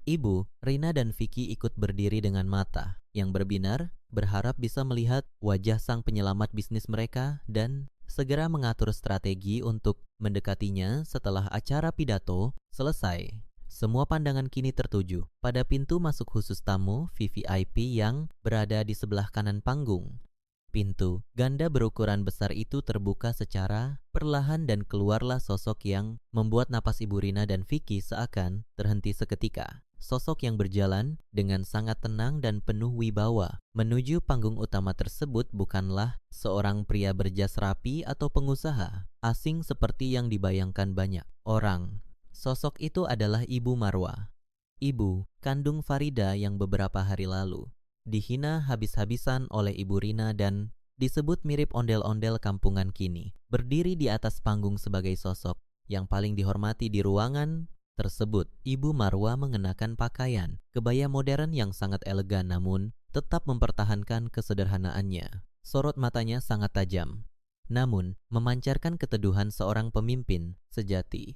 Ibu, Rina dan Vicky ikut berdiri dengan mata yang berbinar, berharap bisa melihat wajah sang penyelamat bisnis mereka dan segera mengatur strategi untuk mendekatinya setelah acara pidato selesai. Semua pandangan kini tertuju pada pintu masuk khusus tamu VVIP yang berada di sebelah kanan panggung. Pintu ganda berukuran besar itu terbuka secara perlahan dan keluarlah sosok yang membuat napas Ibu Rina dan Vicky seakan terhenti seketika. Sosok yang berjalan dengan sangat tenang dan penuh wibawa menuju panggung utama tersebut bukanlah seorang pria berjas rapi atau pengusaha asing seperti yang dibayangkan banyak orang. Sosok itu adalah Ibu Marwa, ibu kandung Farida yang beberapa hari lalu dihina habis-habisan oleh Ibu Rina dan disebut mirip ondel-ondel kampungan kini, berdiri di atas panggung sebagai sosok yang paling dihormati di ruangan tersebut. Ibu Marwa mengenakan pakaian kebaya modern yang sangat elegan namun tetap mempertahankan kesederhanaannya. Sorot matanya sangat tajam, namun memancarkan keteduhan seorang pemimpin sejati.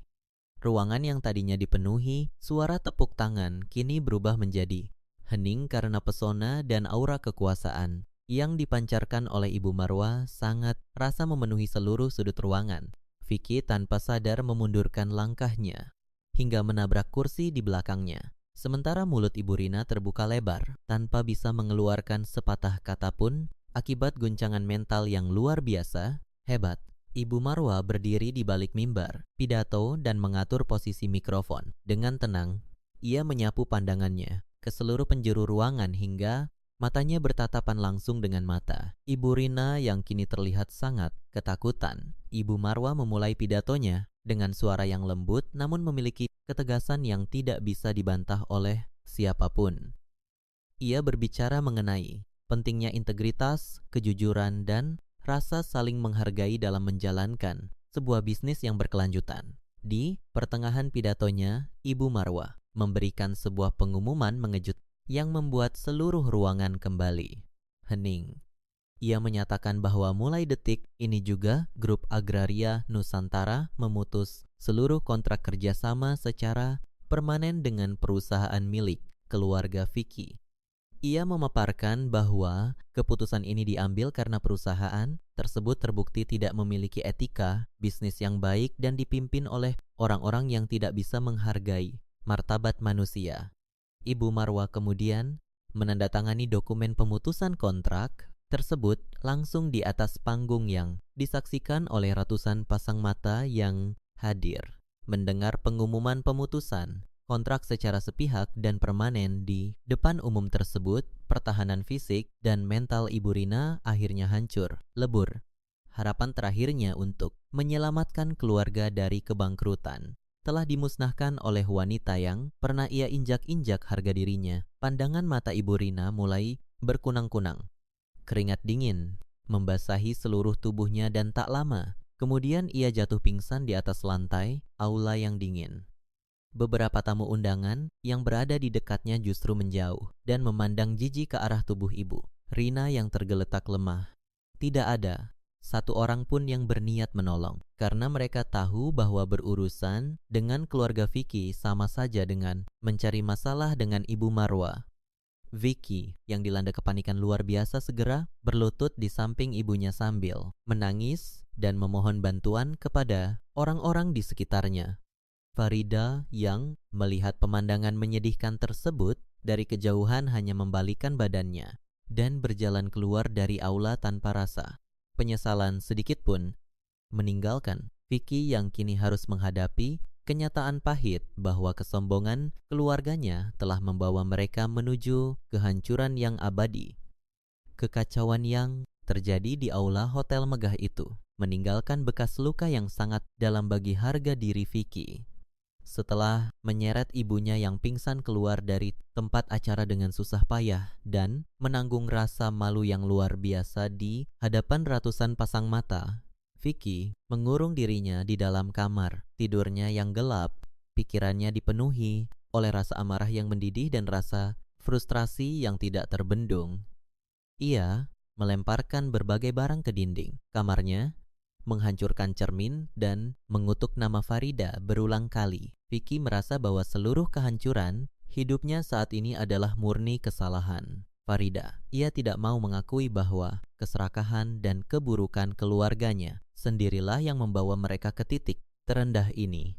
Ruangan yang tadinya dipenuhi suara tepuk tangan kini berubah menjadi hening karena pesona dan aura kekuasaan yang dipancarkan oleh Ibu Marwa sangat rasa memenuhi seluruh sudut ruangan. Vicky tanpa sadar memundurkan langkahnya hingga menabrak kursi di belakangnya. Sementara mulut Ibu Rina terbuka lebar tanpa bisa mengeluarkan sepatah kata pun akibat guncangan mental yang luar biasa hebat. Ibu Marwa berdiri di balik mimbar, pidato dan mengatur posisi mikrofon. Dengan tenang, ia menyapu pandangannya ke seluruh penjuru ruangan hingga matanya bertatapan langsung dengan mata Ibu Rina yang kini terlihat sangat ketakutan. Ibu Marwa memulai pidatonya dengan suara yang lembut namun memiliki ketegasan yang tidak bisa dibantah oleh siapapun. Ia berbicara mengenai pentingnya integritas, kejujuran, dan rasa saling menghargai dalam menjalankan sebuah bisnis yang berkelanjutan. Di pertengahan pidatonya, Ibu Marwa memberikan sebuah pengumuman mengejut yang membuat seluruh ruangan kembali hening. Ia menyatakan bahwa mulai detik ini juga Grup Agraria Nusantara memutus seluruh kontrak kerjasama secara permanen dengan perusahaan milik keluarga Vicky. Ia memaparkan bahwa keputusan ini diambil karena perusahaan tersebut terbukti tidak memiliki etika bisnis yang baik dan dipimpin oleh orang-orang yang tidak bisa menghargai martabat manusia. Ibu Marwa kemudian menandatangani dokumen pemutusan kontrak tersebut langsung di atas panggung yang disaksikan oleh ratusan pasang mata yang hadir. Mendengar pengumuman pemutusan kontrak secara sepihak dan permanen di depan umum tersebut, pertahanan fisik dan mental Ibu Rina akhirnya hancur, lebur. Harapan terakhirnya untuk menyelamatkan keluarga dari kebangkrutan telah dimusnahkan oleh wanita yang pernah ia injak-injak harga dirinya. Pandangan mata Ibu Rina mulai berkunang-kunang. Keringat dingin membasahi seluruh tubuhnya dan tak lama kemudian ia jatuh pingsan di atas lantai aula yang dingin. Beberapa tamu undangan yang berada di dekatnya justru menjauh dan memandang jijik ke arah tubuh Ibu Rina yang tergeletak lemah. Tidak ada satu orang pun yang berniat menolong, karena mereka tahu bahwa berurusan dengan keluarga Vicky sama saja dengan mencari masalah dengan Ibu Marwa. Vicky yang dilanda kepanikan luar biasa segera berlutut di samping ibunya sambil menangis dan memohon bantuan kepada orang-orang di sekitarnya. Farida yang melihat pemandangan menyedihkan tersebut dari kejauhan hanya membalikkan badannya dan berjalan keluar dari aula tanpa rasa penyesalan sedikit pun, meninggalkan Vicky yang kini harus menghadapi kenyataan pahit bahwa kesombongan keluarganya telah membawa mereka menuju kehancuran yang abadi. Kekacauan yang terjadi di aula hotel megah itu meninggalkan bekas luka yang sangat dalam bagi harga diri Vicky. Setelah menyeret ibunya yang pingsan keluar dari tempat acara dengan susah payah dan menanggung rasa malu yang luar biasa di hadapan ratusan pasang mata, Vicky mengurung dirinya di dalam kamar tidurnya yang gelap. Pikirannya dipenuhi oleh rasa amarah yang mendidih dan rasa frustrasi yang tidak terbendung. Ia melemparkan berbagai barang ke dinding kamarnya, menghancurkan cermin dan mengutuk nama Farida berulang kali. Vicky merasa bahwa seluruh kehancuran hidupnya saat ini adalah murni kesalahan Farida. Ia tidak mau mengakui bahwa keserakahan dan keburukan keluarganya sendirilah yang membawa mereka ke titik terendah ini.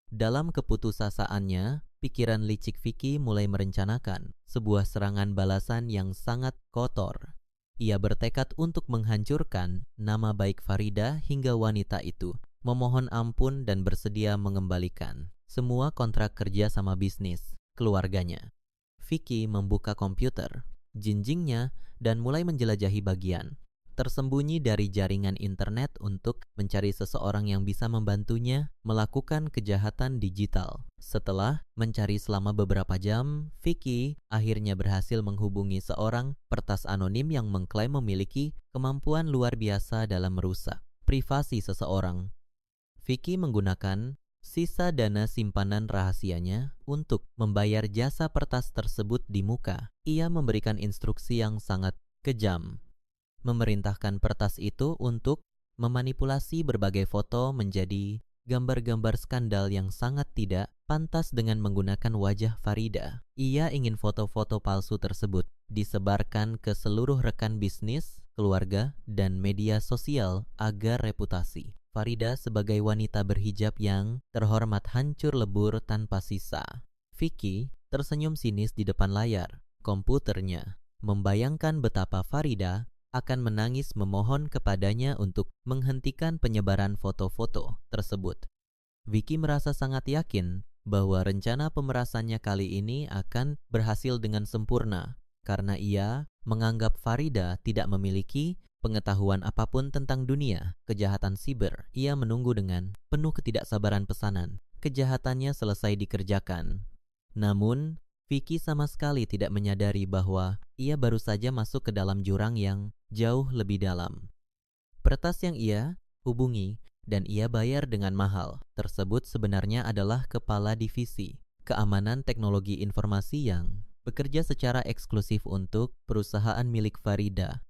Dalam keputusasaannya, pikiran licik Vicky mulai merencanakan sebuah serangan balasan yang sangat kotor. Ia bertekad untuk menghancurkan nama baik Farida hingga wanita itu memohon ampun dan bersedia mengembalikan semua kontrak kerja sama bisnis keluarganya. Vicky membuka komputer, jinjingnya dan mulai menjelajahi bagian tersembunyi dari jaringan internet untuk mencari seseorang yang bisa membantunya melakukan kejahatan digital. Setelah mencari selama beberapa jam, Vicky akhirnya berhasil menghubungi seorang peretas anonim yang mengklaim memiliki kemampuan luar biasa dalam merusak privasi seseorang. Vicky menggunakan sisa dana simpanan rahasianya untuk membayar jasa peretas tersebut di muka. Ia memberikan instruksi yang sangat kejam, memerintahkan peretas itu untuk memanipulasi berbagai foto menjadi gambar-gambar skandal yang sangat tidak pantas dengan menggunakan wajah Farida. Ia ingin foto-foto palsu tersebut disebarkan ke seluruh rekan bisnis, keluarga, dan media sosial agar reputasi Farida sebagai wanita berhijab yang terhormat hancur lebur tanpa sisa. Vicky tersenyum sinis di depan layar komputernya, membayangkan betapa Farida akan menangis memohon kepadanya untuk menghentikan penyebaran foto-foto tersebut. Vicky merasa sangat yakin bahwa rencana pemerasannya kali ini akan berhasil dengan sempurna karena ia menganggap Farida tidak memiliki pengetahuan apapun tentang dunia kejahatan siber. Ia menunggu dengan penuh ketidaksabaran pesanan kejahatannya selesai dikerjakan. Namun, Vicky sama sekali tidak menyadari bahwa ia baru saja masuk ke dalam jurang yang jauh lebih dalam. Peretas yang ia hubungi dan ia bayar dengan mahal tersebut sebenarnya adalah kepala divisi keamanan teknologi informasi yang bekerja secara eksklusif untuk perusahaan milik Farida.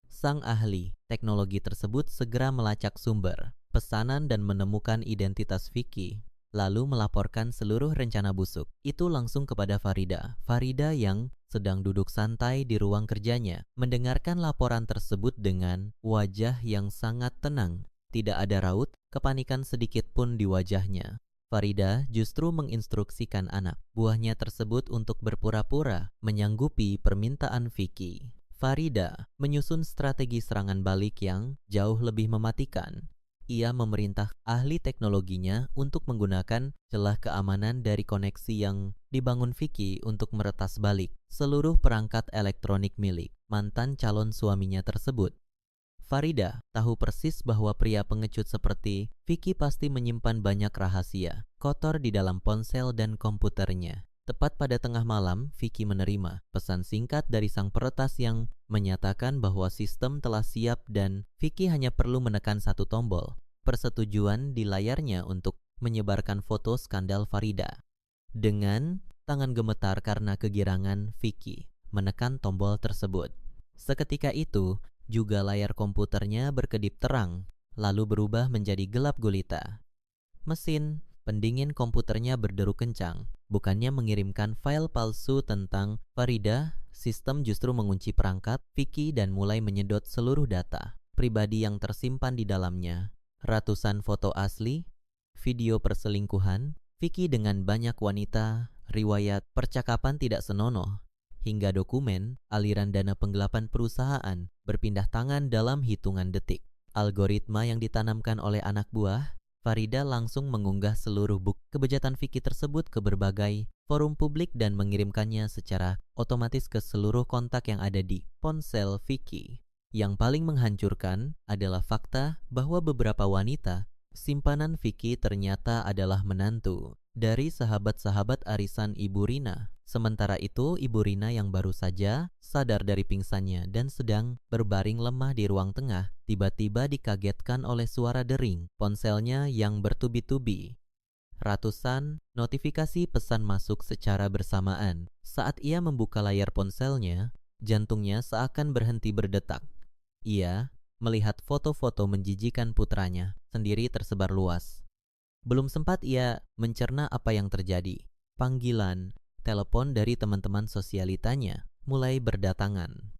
Sang ahli teknologi tersebut segera melacak sumber pesanan dan menemukan identitas Vicky, lalu melaporkan seluruh rencana busuk itu langsung kepada Farida. Farida yang sedang duduk santai di ruang kerjanya mendengarkan laporan tersebut dengan wajah yang sangat tenang. Tidak ada raut kepanikan sedikit pun di wajahnya. Farida justru menginstruksikan anak buahnya tersebut untuk berpura-pura menyanggupi permintaan Vicky. Farida menyusun strategi serangan balik yang jauh lebih mematikan. Ia memerintah ahli teknologinya untuk menggunakan celah keamanan dari koneksi yang dibangun Vicky untuk meretas balik seluruh perangkat elektronik milik mantan calon suaminya tersebut. Farida tahu persis bahwa pria pengecut seperti Vicky pasti menyimpan banyak rahasia kotor di dalam ponsel dan komputernya. Tepat pada tengah malam, Vicky menerima pesan singkat dari sang peretas yang menyatakan bahwa sistem telah siap dan Vicky hanya perlu menekan satu tombol persetujuan di layarnya untuk menyebarkan foto skandal Farida. Dengan tangan gemetar karena kegirangan, Vicky menekan tombol tersebut. Seketika itu, juga layar komputernya berkedip terang, lalu berubah menjadi gelap gulita. Mesin pendingin komputernya berderu kencang. Bukannya mengirimkan file palsu tentang Farida, sistem justru mengunci perangkat Vicky dan mulai menyedot seluruh data pribadi yang tersimpan di dalamnya. Ratusan foto asli, video perselingkuhan Vicky dengan banyak wanita, riwayat percakapan tidak senonoh, hingga dokumen aliran dana penggelapan perusahaan berpindah tangan dalam hitungan detik. Algoritma yang ditanamkan oleh anak buah Farida langsung mengunggah seluruh bukti kebejatan Vicky tersebut ke berbagai forum publik dan mengirimkannya secara otomatis ke seluruh kontak yang ada di ponsel Vicky. Yang paling menghancurkan adalah fakta bahwa beberapa wanita simpanan Vicky ternyata adalah menantu dari sahabat-sahabat arisan Ibu Rina. Sementara itu, Ibu Rina yang baru saja sadar dari pingsannya dan sedang berbaring lemah di ruang tengah, tiba-tiba dikagetkan oleh suara dering ponselnya yang bertubi-tubi. Ratusan notifikasi pesan masuk secara bersamaan. Saat ia membuka layar ponselnya, jantungnya seakan berhenti berdetak. Ia melihat foto-foto menjijikan putranya sendiri tersebar luas. Belum sempat ia mencerna apa yang terjadi. Panggilan telepon dari teman-teman sosialitanya mulai berdatangan.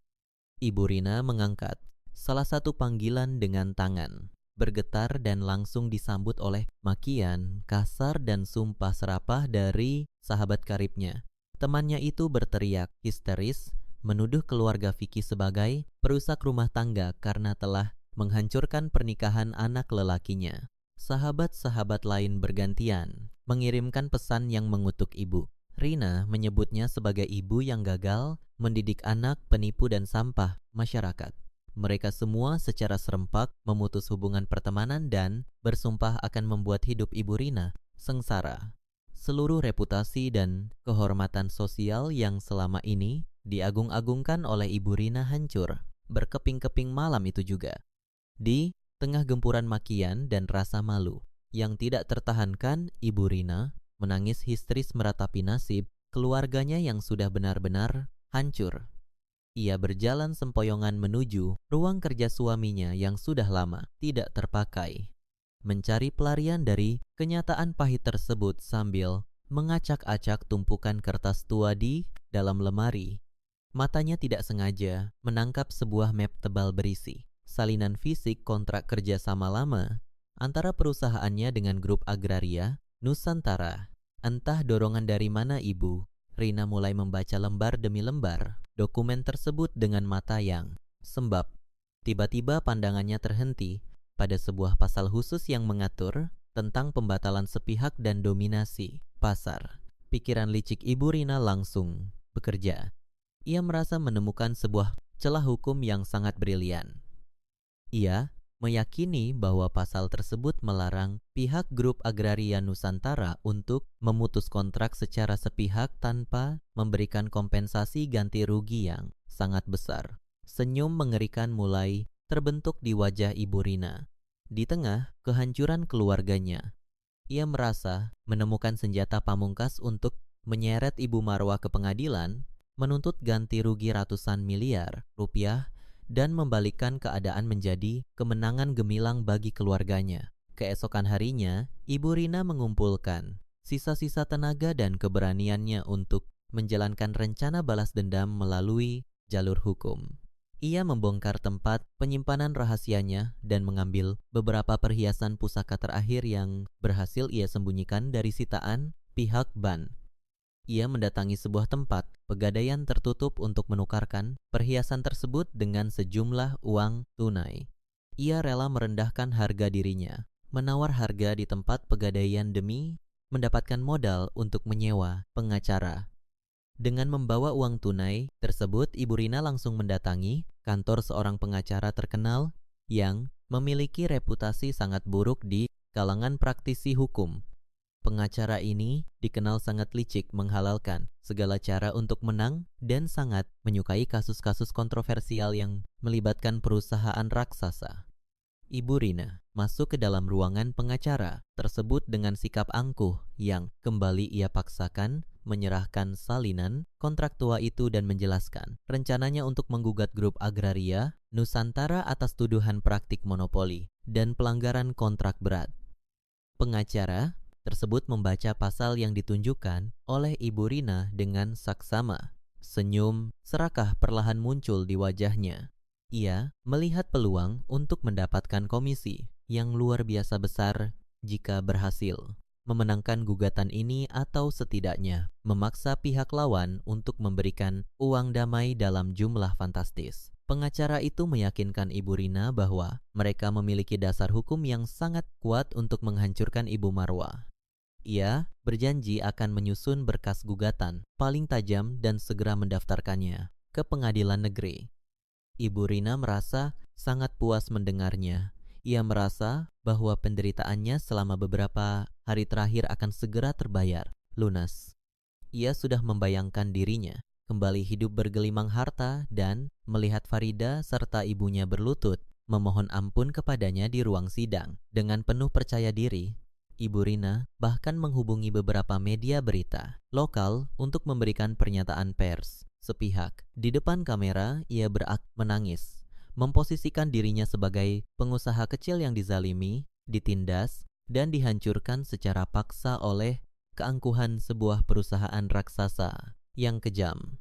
Ibu Rina mengangkat salah satu panggilan dengan tangan, bergetar dan langsung disambut oleh makian, kasar dan sumpah serapah dari sahabat karibnya. Temannya itu berteriak histeris, menuduh keluarga Vicky sebagai perusak rumah tangga karena telah menghancurkan pernikahan anak lelakinya. Sahabat-sahabat lain bergantian mengirimkan pesan yang mengutuk ibu. Rina menyebutnya sebagai ibu yang gagal mendidik anak penipu dan sampah masyarakat. mereka semua secara serempak memutus hubungan pertemanan dan bersumpah akan membuat hidup Ibu Rina sengsara. Seluruh reputasi dan kehormatan sosial yang selama ini diagung-agungkan oleh Ibu Rina hancur berkeping-keping malam itu juga. Di tengah gempuran makian dan rasa malu yang tidak tertahankan, Ibu Rina menangis histeris meratapi nasib keluarganya yang sudah benar-benar hancur. Ia berjalan sempoyongan menuju ruang kerja suaminya yang sudah lama tidak terpakai, mencari pelarian dari kenyataan pahit tersebut sambil mengacak-acak tumpukan kertas tua di dalam lemari. Matanya tidak sengaja menangkap sebuah map tebal berisi salinan fisik kontrak kerja sama lama antara perusahaannya dengan grup agraria Nusantara. Entah dorongan dari mana Ibu Rina mulai membaca lembar demi lembar dokumen tersebut dengan mata yang sembab. Tiba-tiba pandangannya terhenti pada sebuah pasal khusus yang mengatur tentang pembatalan sepihak dan dominasi pasar. Pikiran licik Ibu Rina langsung bekerja. Ia merasa menemukan sebuah celah hukum yang sangat brilian. Ia meyakini bahwa pasal tersebut melarang pihak grup agraria Nusantara untuk memutus kontrak secara sepihak tanpa memberikan kompensasi ganti rugi yang sangat besar. Senyum mengerikan mulai terbentuk di wajah Ibu Rina. Di tengah kehancuran keluarganya, ia merasa menemukan senjata pamungkas untuk menyeret Ibu Marwah ke pengadilan, menuntut ganti rugi ratusan miliar rupiah, dan membalikkan keadaan menjadi kemenangan gemilang bagi keluarganya. Keesokan harinya, Ibu Rina mengumpulkan sisa-sisa tenaga dan keberaniannya untuk menjalankan rencana balas dendam melalui jalur hukum. Ia membongkar tempat penyimpanan rahasianya dan mengambil beberapa perhiasan pusaka terakhir yang berhasil ia sembunyikan dari sitaan pihak ban. Ia mendatangi sebuah tempat pegadaian tertutup untuk menukarkan perhiasan tersebut dengan sejumlah uang tunai. Ia rela merendahkan harga dirinya, menawar harga di tempat pegadaian demi mendapatkan modal untuk menyewa pengacara. Dengan membawa uang tunai tersebut, Ibu Rina langsung mendatangi kantor seorang pengacara terkenal yang memiliki reputasi sangat buruk di kalangan praktisi hukum. Pengacara ini dikenal sangat licik menghalalkan segala cara untuk menang dan sangat menyukai kasus-kasus kontroversial yang melibatkan perusahaan raksasa. Ibu Rina masuk ke dalam ruangan pengacara tersebut dengan sikap angkuh yang kembali ia paksakan menyerahkan salinan kontrak tua itu dan menjelaskan rencananya untuk menggugat grup agraria Nusantara atas tuduhan praktik monopoli dan pelanggaran kontrak berat. Pengacara tersebut membaca pasal yang ditunjukkan oleh Ibu Rina dengan saksama. Senyum serakah perlahan muncul di wajahnya. Ia melihat peluang untuk mendapatkan komisi yang luar biasa besar jika berhasil memenangkan gugatan ini atau setidaknya memaksa pihak lawan untuk memberikan uang damai dalam jumlah fantastis. Pengacara itu meyakinkan Ibu Rina bahwa mereka memiliki dasar hukum yang sangat kuat untuk menghancurkan Ibu Marwah. Ia berjanji akan menyusun berkas gugatan paling tajam dan segera mendaftarkannya ke pengadilan negeri. Ibu Rina merasa sangat puas mendengarnya. Ia merasa bahwa penderitaannya selama beberapa hari terakhir akan segera terbayar lunas. Ia sudah membayangkan dirinya kembali hidup bergelimang harta dan melihat Farida serta ibunya berlutut memohon ampun kepadanya di ruang sidang. Dengan penuh percaya diri, Ibu Rina bahkan menghubungi beberapa media berita lokal untuk memberikan pernyataan pers sepihak. Di depan kamera, ia menangis, memposisikan dirinya sebagai pengusaha kecil yang dizalimi, ditindas, dan dihancurkan secara paksa oleh keangkuhan sebuah perusahaan raksasa yang kejam.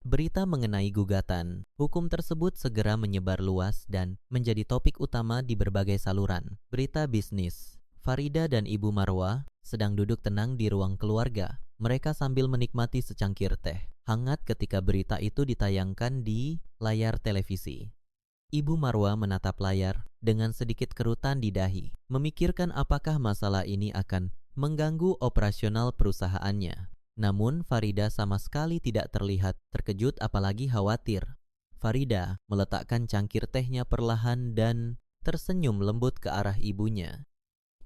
Berita mengenai gugatan hukum tersebut segera menyebar luas dan menjadi topik utama di berbagai saluran berita bisnis. Farida dan Ibu Marwah sedang duduk tenang di ruang keluarga. Mereka sambil menikmati secangkir teh hangat ketika berita itu ditayangkan di layar televisi. Ibu Marwah menatap layar dengan sedikit kerutan di dahi, memikirkan apakah masalah ini akan mengganggu operasional perusahaannya. Namun Farida sama sekali tidak terlihat terkejut apalagi khawatir. Farida meletakkan cangkir tehnya perlahan dan tersenyum lembut ke arah ibunya.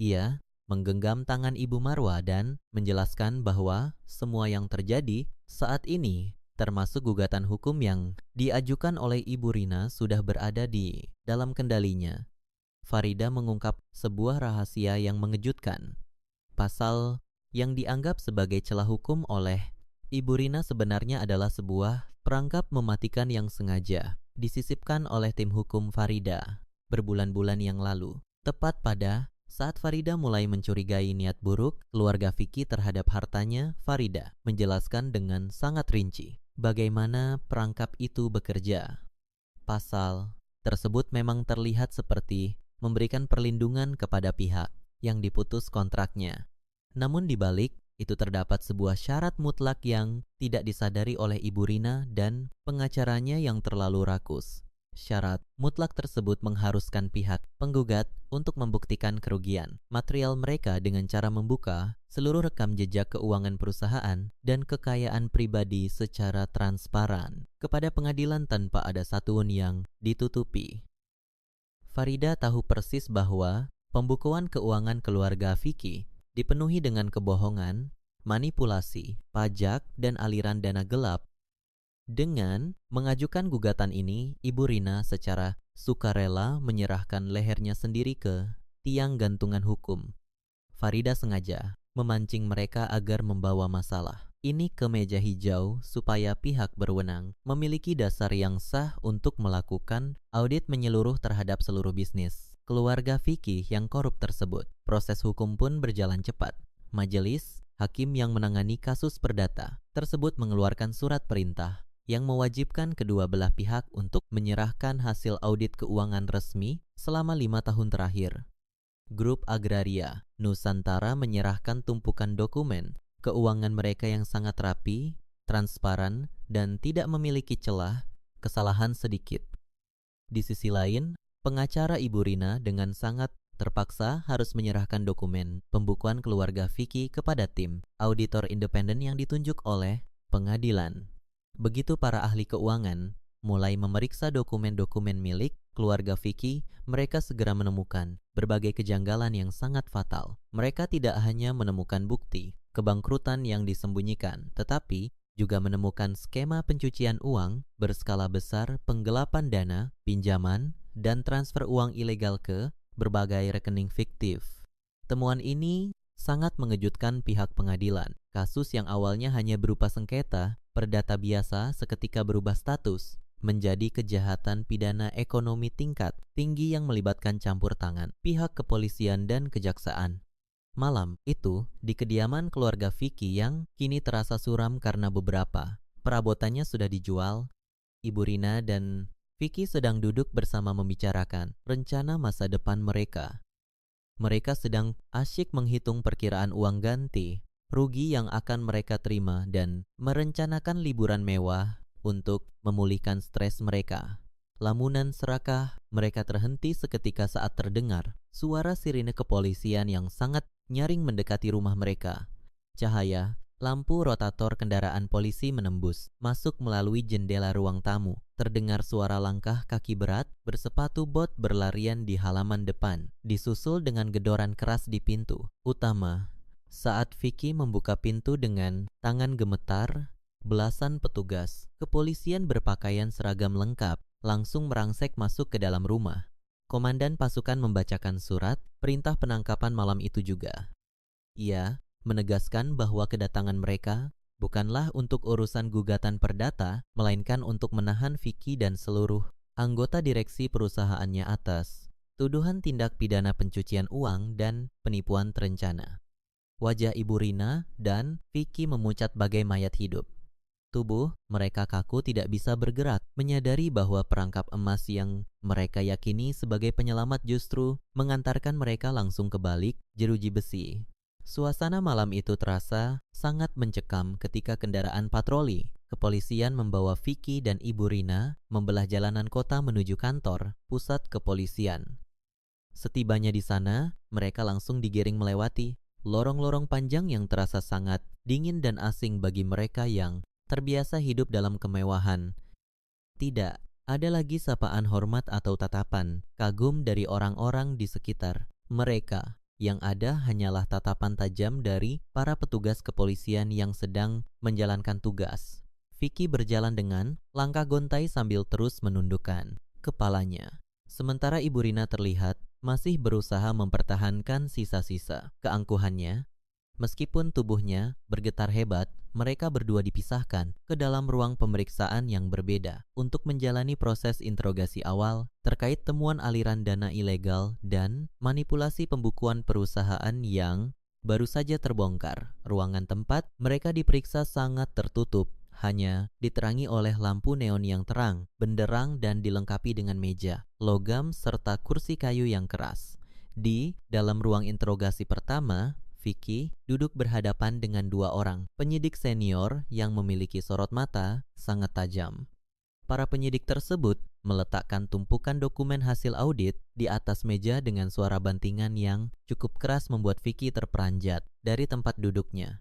Ia menggenggam tangan Ibu Marwa dan menjelaskan bahwa semua yang terjadi saat ini, termasuk gugatan hukum yang diajukan oleh Ibu Rina, sudah berada di dalam kendalinya. Farida mengungkap sebuah rahasia yang mengejutkan. Pasal yang dianggap sebagai celah hukum oleh Ibu Rina sebenarnya adalah sebuah perangkap mematikan yang sengaja disisipkan oleh tim hukum Farida berbulan-bulan yang lalu. Tepat pada saat Farida mulai mencurigai niat buruk keluarga Vicky terhadap hartanya, Farida menjelaskan dengan sangat rinci bagaimana perangkap itu bekerja. Pasal tersebut memang terlihat seperti memberikan perlindungan kepada pihak yang diputus kontraknya. Namun di balik itu terdapat sebuah syarat mutlak yang tidak disadari oleh Ibu Rina dan pengacaranya yang terlalu rakus. Syarat mutlak tersebut mengharuskan pihak penggugat untuk membuktikan kerugian material mereka dengan cara membuka seluruh rekam jejak keuangan perusahaan dan kekayaan pribadi secara transparan kepada pengadilan tanpa ada satuan yang ditutupi. Farida tahu persis bahwa pembukuan keuangan keluarga Vicky dipenuhi dengan kebohongan, manipulasi, pajak, dan aliran dana gelap. Dengan mengajukan gugatan ini, Ibu Rina secara sukarela menyerahkan lehernya sendiri ke tiang gantungan hukum. Farida sengaja memancing mereka agar membawa masalah ini ke meja hijau supaya pihak berwenang memiliki dasar yang sah untuk melakukan audit menyeluruh terhadap seluruh bisnis keluarga Vicky yang korup tersebut. Proses hukum pun berjalan cepat. Majelis hakim yang menangani kasus perdata tersebut mengeluarkan surat perintah yang mewajibkan kedua belah pihak untuk menyerahkan hasil audit keuangan resmi selama 5 tahun terakhir. Grup Agraria Nusantara menyerahkan tumpukan dokumen keuangan mereka yang sangat rapi, transparan, dan tidak memiliki celah kesalahan sedikit. Di sisi lain, pengacara Ibu Rina dengan sangat terpaksa harus menyerahkan dokumen pembukuan keluarga Vicky kepada tim auditor independen yang ditunjuk oleh pengadilan. Begitu para ahli keuangan mulai memeriksa dokumen-dokumen milik keluarga Vicky, mereka segera menemukan berbagai kejanggalan yang sangat fatal. Mereka tidak hanya menemukan bukti kebangkrutan yang disembunyikan, tetapi juga menemukan skema pencucian uang berskala besar, penggelapan dana, pinjaman, dan transfer uang ilegal ke berbagai rekening fiktif. Temuan ini sangat mengejutkan pihak pengadilan. Kasus yang awalnya hanya berupa sengketa perdata biasa seketika berubah status menjadi kejahatan pidana ekonomi tingkat tinggi yang melibatkan campur tangan pihak kepolisian dan kejaksaan. Malam itu, di kediaman keluarga Vicky yang kini terasa suram karena beberapa perabotannya sudah dijual, Ibu Rina dan Vicky sedang duduk bersama membicarakan rencana masa depan mereka. Mereka sedang asyik menghitung perkiraan uang ganti, rugi yang akan mereka terima, dan merencanakan liburan mewah untuk memulihkan stres mereka. Lamunan serakah mereka terhenti seketika saat terdengar suara sirine kepolisian yang sangat nyaring mendekati rumah mereka. Cahaya lampu rotator kendaraan polisi menembus masuk melalui jendela ruang tamu. Terdengar suara langkah kaki berat bersepatu bot berlarian di halaman depan, disusul dengan gedoran keras di pintu utama. Saat Vicky membuka pintu dengan tangan gemetar, belasan petugas kepolisian berpakaian seragam lengkap langsung merangsek masuk ke dalam rumah. Komandan pasukan membacakan surat perintah penangkapan malam itu juga. Ia menegaskan bahwa kedatangan mereka bukanlah untuk urusan gugatan perdata, melainkan untuk menahan Vicky dan seluruh anggota direksi perusahaannya atas tuduhan tindak pidana pencucian uang dan penipuan terencana. Wajah Ibu Rina dan Vicky memucat bagai mayat hidup. Tubuh mereka kaku, tidak bisa bergerak, menyadari bahwa perangkap emas yang mereka yakini sebagai penyelamat justru mengantarkan mereka langsung ke balik jeruji besi. Suasana malam itu terasa sangat mencekam ketika kendaraan patroli kepolisian membawa Vicky dan Ibu Rina membelah jalanan kota menuju kantor pusat kepolisian. Setibanya di sana, mereka langsung digiring melewati lorong-lorong panjang yang terasa sangat dingin dan asing bagi mereka yang terbiasa hidup dalam kemewahan. Tidak Ada lagi sapaan hormat atau tatapan kagum dari orang-orang di sekitar mereka. Yang ada hanyalah tatapan tajam dari para petugas kepolisian yang sedang menjalankan tugas. Vicky berjalan dengan langkah gontai sambil terus menundukkan kepalanya. Sementara Ibu Rina terlihat masih berusaha mempertahankan sisa-sisa keangkuhannya. Meskipun tubuhnya bergetar hebat, mereka berdua dipisahkan ke dalam ruang pemeriksaan yang berbeda untuk menjalani proses interogasi awal terkait temuan aliran dana ilegal dan manipulasi pembukuan perusahaan yang baru saja terbongkar. Ruangan tempat mereka diperiksa sangat tertutup, hanya diterangi oleh lampu neon yang terang, benderang dan dilengkapi dengan meja, logam serta kursi kayu yang keras. Di dalam ruang interogasi pertama, Vicky duduk berhadapan dengan dua orang penyidik senior yang memiliki sorot mata sangat tajam. Para penyidik tersebut meletakkan tumpukan dokumen hasil audit di atas meja dengan suara bantingan yang cukup keras membuat Vicky terperanjat dari tempat duduknya.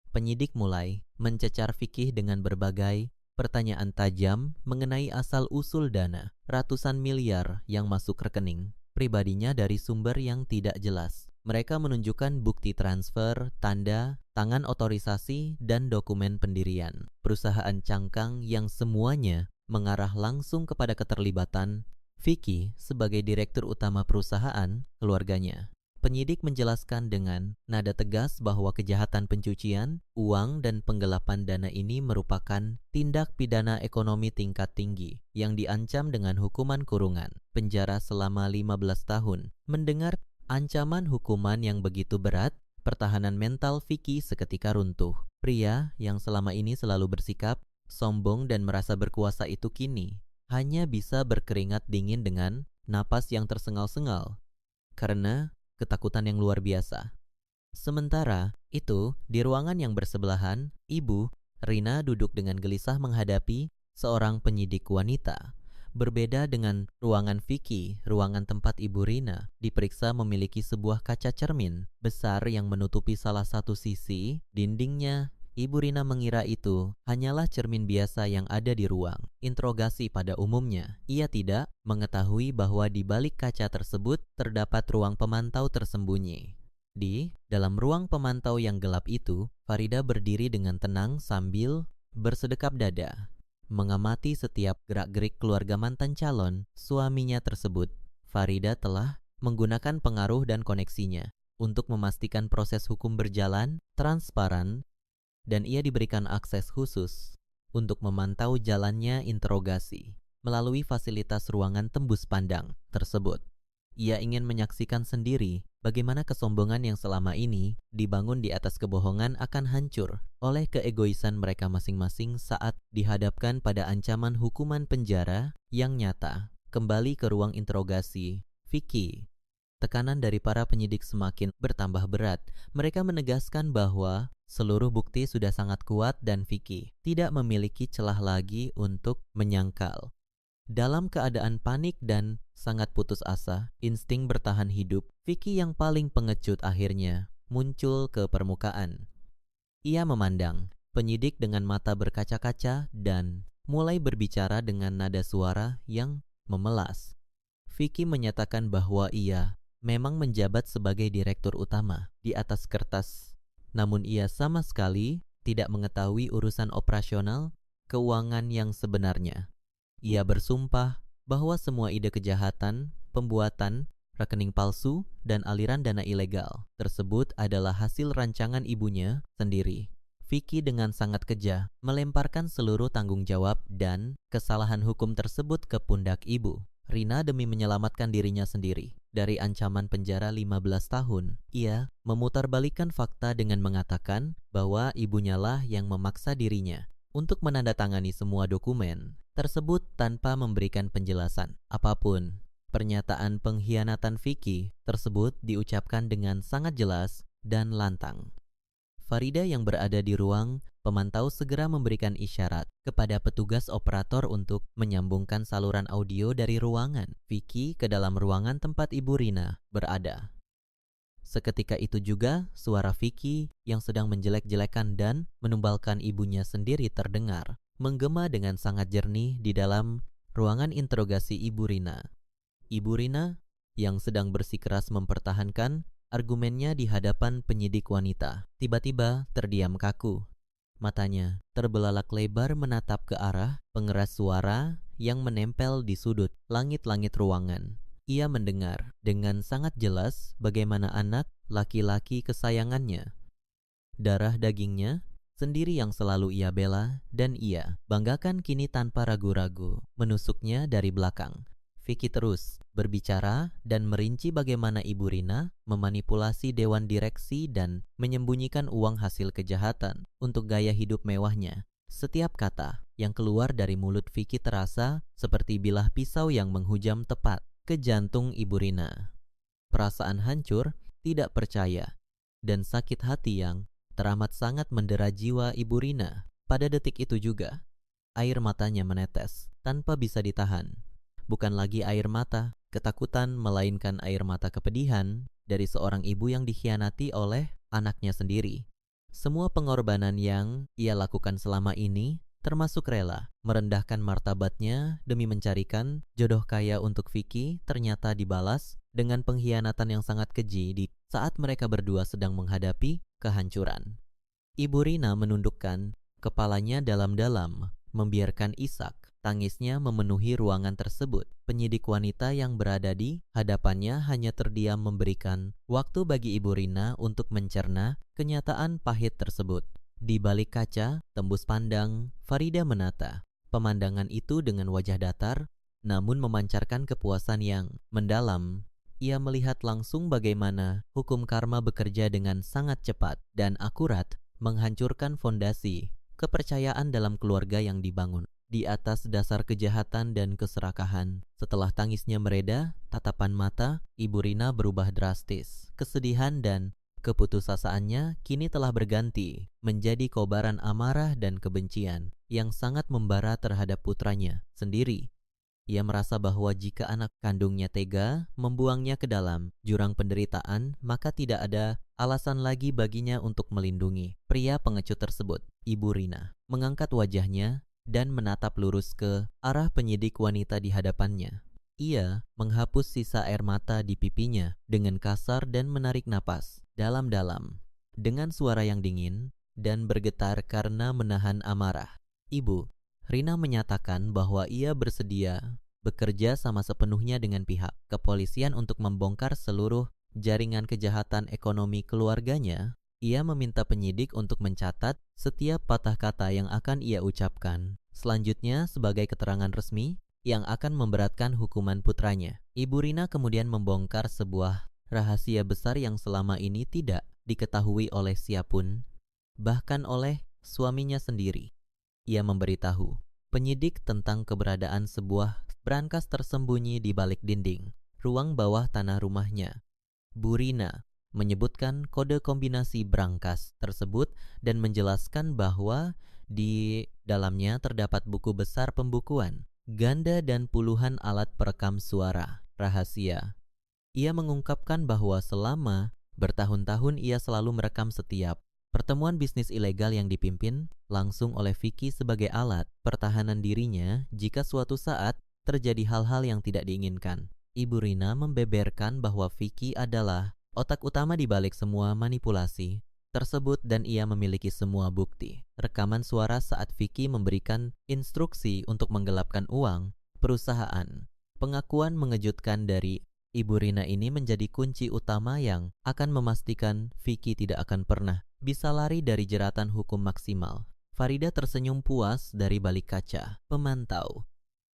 Penyidik mulai mencecar Vicky dengan berbagai pertanyaan tajam mengenai asal-usul dana ratusan miliar yang masuk rekening pribadinya dari sumber yang tidak jelas. Mereka menunjukkan bukti transfer, tanda, tangan otorisasi, dan dokumen pendirian perusahaan cangkang yang semuanya mengarah langsung kepada keterlibatan Vicky sebagai direktur utama perusahaan keluarganya. Penyidik menjelaskan dengan nada tegas bahwa kejahatan pencucian, uang, dan penggelapan dana ini merupakan tindak pidana ekonomi tingkat tinggi yang diancam dengan hukuman kurungan penjara selama 15 tahun. Mendengar ancaman hukuman yang begitu berat, pertahanan mental Vicky seketika runtuh. Pria yang selama ini selalu bersikap sombong dan merasa berkuasa itu kini hanya bisa berkeringat dingin dengan napas yang tersengal-sengal karena ketakutan yang luar biasa. Sementara itu, di ruangan yang bersebelahan, Ibu Rina duduk dengan gelisah menghadapi seorang penyidik wanita. Berbeda dengan ruangan Vicky, ruangan tempat Ibu Rina diperiksa memiliki sebuah kaca cermin besar yang menutupi salah satu sisi dindingnya. Ibu Rina mengira itu hanyalah cermin biasa yang ada di ruang interogasi pada umumnya. Ia tidak mengetahui bahwa di balik kaca tersebut terdapat ruang pemantau tersembunyi. Di dalam ruang pemantau yang gelap itu, Farida berdiri dengan tenang sambil bersedekap dada, mengamati setiap gerak-gerik keluarga mantan calon suaminya tersebut. Farida telah menggunakan pengaruh dan koneksinya untuk memastikan proses hukum berjalan transparan, dan ia diberikan akses khusus untuk memantau jalannya interogasi melalui fasilitas ruangan tembus pandang tersebut. Ia ingin menyaksikan sendiri bagaimana kesombongan yang selama ini dibangun di atas kebohongan akan hancur oleh keegoisan mereka masing-masing saat dihadapkan pada ancaman hukuman penjara yang nyata. Kembali ke ruang interogasi Vicky. Tekanan dari para penyidik semakin bertambah berat. Mereka menegaskan bahwa seluruh bukti sudah sangat kuat dan Vicky tidak memiliki celah lagi untuk menyangkal. Dalam keadaan panik dan sangat putus asa, insting bertahan hidup, Vicky yang paling pengecut akhirnya muncul ke permukaan. Ia memandang penyidik dengan mata berkaca-kaca dan mulai berbicara dengan nada suara yang memelas. Vicky menyatakan bahwa ia memang menjabat sebagai direktur utama di atas kertas, namun ia sama sekali tidak mengetahui urusan operasional keuangan yang sebenarnya. Ia bersumpah bahwa semua ide kejahatan, pembuatan rekening palsu, dan aliran dana ilegal tersebut adalah hasil rancangan ibunya sendiri. Vicky dengan sangat kejam melemparkan seluruh tanggung jawab dan kesalahan hukum tersebut ke pundak Ibu Rina demi menyelamatkan dirinya sendiri dari ancaman penjara 15 tahun. Ia memutarbalikkan fakta dengan mengatakan bahwa ibunya lah yang memaksa dirinya untuk menandatangani semua dokumen tersebut tanpa memberikan penjelasan apapun. Pernyataan pengkhianatan Vicky tersebut diucapkan dengan sangat jelas dan lantang. Farida yang berada di ruang pemantau segera memberikan isyarat kepada petugas operator untuk menyambungkan saluran audio dari ruangan Vicky ke dalam ruangan tempat Ibu Rina berada. Seketika itu juga suara Vicky yang sedang menjelek-jelekan dan menumbalkan ibunya sendiri terdengar menggema dengan sangat jernih di dalam Ruangan interogasi Ibu Rina. Ibu Rina yang sedang bersikeras mempertahankan argumennya di hadapan penyidik wanita, tiba-tiba terdiam kaku. Matanya terbelalak lebar menatap ke arah pengeras suara yang menempel di sudut langit-langit ruangan. Ia mendengar dengan sangat jelas bagaimana anak laki-laki kesayangannya, darah dagingnya sendiri yang selalu ia bela dan ia banggakan kini tanpa ragu-ragu menusuknya dari belakang. Vicky terus berbicara dan merinci bagaimana Ibu Rina memanipulasi dewan direksi dan menyembunyikan uang hasil kejahatan untuk gaya hidup mewahnya. Setiap kata yang keluar dari mulut Vicky terasa seperti bilah pisau yang menghujam tepat ke jantung Ibu Rina. Perasaan hancur, tidak percaya, dan sakit hati yang teramat sangat mendera jiwa Ibu Rina. Pada detik itu juga, air matanya menetes tanpa bisa ditahan. Bukan lagi air mata ketakutan, melainkan air mata kepedihan dari seorang ibu yang dikhianati oleh anaknya sendiri. Semua pengorbanan yang ia lakukan selama ini, termasuk rela merendahkan martabatnya demi mencarikan jodoh kaya untuk Vicky, ternyata dibalas dengan pengkhianatan yang sangat keji di saat mereka berdua sedang menghadapi kehancuran. Ibu Rina menundukkan kepalanya dalam-dalam, membiarkan isak tangisnya memenuhi ruangan tersebut. Penyidik wanita yang berada di hadapannya hanya terdiam memberikan waktu bagi Ibu Rina untuk mencerna kenyataan pahit tersebut. Di balik kaca, tembus pandang, Farida menata pemandangan itu dengan wajah datar, namun memancarkan kepuasan yang mendalam. Ia melihat langsung bagaimana hukum karma bekerja dengan sangat cepat dan akurat, menghancurkan fondasi kepercayaan dalam keluarga yang dibangun di atas dasar kejahatan dan keserakahan. Setelah tangisnya mereda, tatapan mata Ibu Rina berubah drastis. Kesedihan dan keputusasaannya kini telah berganti menjadi kobaran amarah dan kebencian yang sangat membara terhadap putranya sendiri. Ia merasa bahwa jika anak kandungnya tega membuangnya ke dalam jurang penderitaan, maka tidak ada alasan lagi baginya untuk melindungi pria pengecut tersebut. Ibu Rina mengangkat wajahnya dan menatap lurus ke arah penyidik wanita di hadapannya. Ia menghapus sisa air mata di pipinya dengan kasar dan menarik napas dalam-dalam dengan suara yang dingin dan bergetar karena menahan amarah. Ibu Rina menyatakan bahwa ia bersedia bekerja sama sepenuhnya dengan pihak kepolisian untuk membongkar seluruh jaringan kejahatan ekonomi keluarganya. Ia meminta penyidik untuk mencatat setiap patah kata yang akan ia ucapkan selanjutnya sebagai keterangan resmi yang akan memberatkan hukuman putranya. Ibu Rina kemudian membongkar sebuah rahasia besar yang selama ini tidak diketahui oleh siapapun, bahkan oleh suaminya sendiri. Ia memberitahu penyidik tentang keberadaan sebuah brankas tersembunyi di balik dinding ruang bawah tanah rumahnya. Bu Rina menyebutkan kode kombinasi brankas tersebut dan menjelaskan bahwa di dalamnya terdapat buku besar pembukuan ganda dan puluhan alat perekam suara rahasia. Ia mengungkapkan bahwa selama bertahun-tahun ia selalu merekam setiap pertemuan bisnis ilegal yang dipimpin langsung oleh Vicky sebagai alat pertahanan dirinya jika suatu saat terjadi hal-hal yang tidak diinginkan. Ibu Rina membeberkan bahwa Vicky adalah otak utama di balik semua manipulasi tersebut dan ia memiliki semua bukti. Rekaman suara saat Vicky memberikan instruksi untuk menggelapkan uang perusahaan. Pengakuan mengejutkan dari Ibu Rina ini menjadi kunci utama yang akan memastikan Vicky tidak akan pernah bisa lari dari jeratan hukum maksimal. Farida tersenyum puas dari balik kaca pemantau,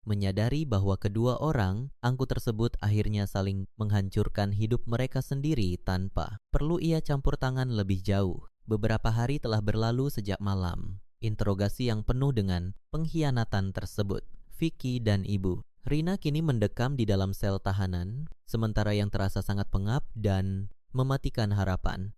menyadari bahwa kedua orang angku tersebut akhirnya saling menghancurkan hidup mereka sendiri tanpa perlu ia campur tangan lebih jauh. Beberapa hari telah berlalu sejak malam interogasi yang penuh dengan pengkhianatan tersebut. Vicky dan Ibu Rina kini mendekam di dalam sel tahanan, sementara yang terasa sangat pengap dan mematikan harapan.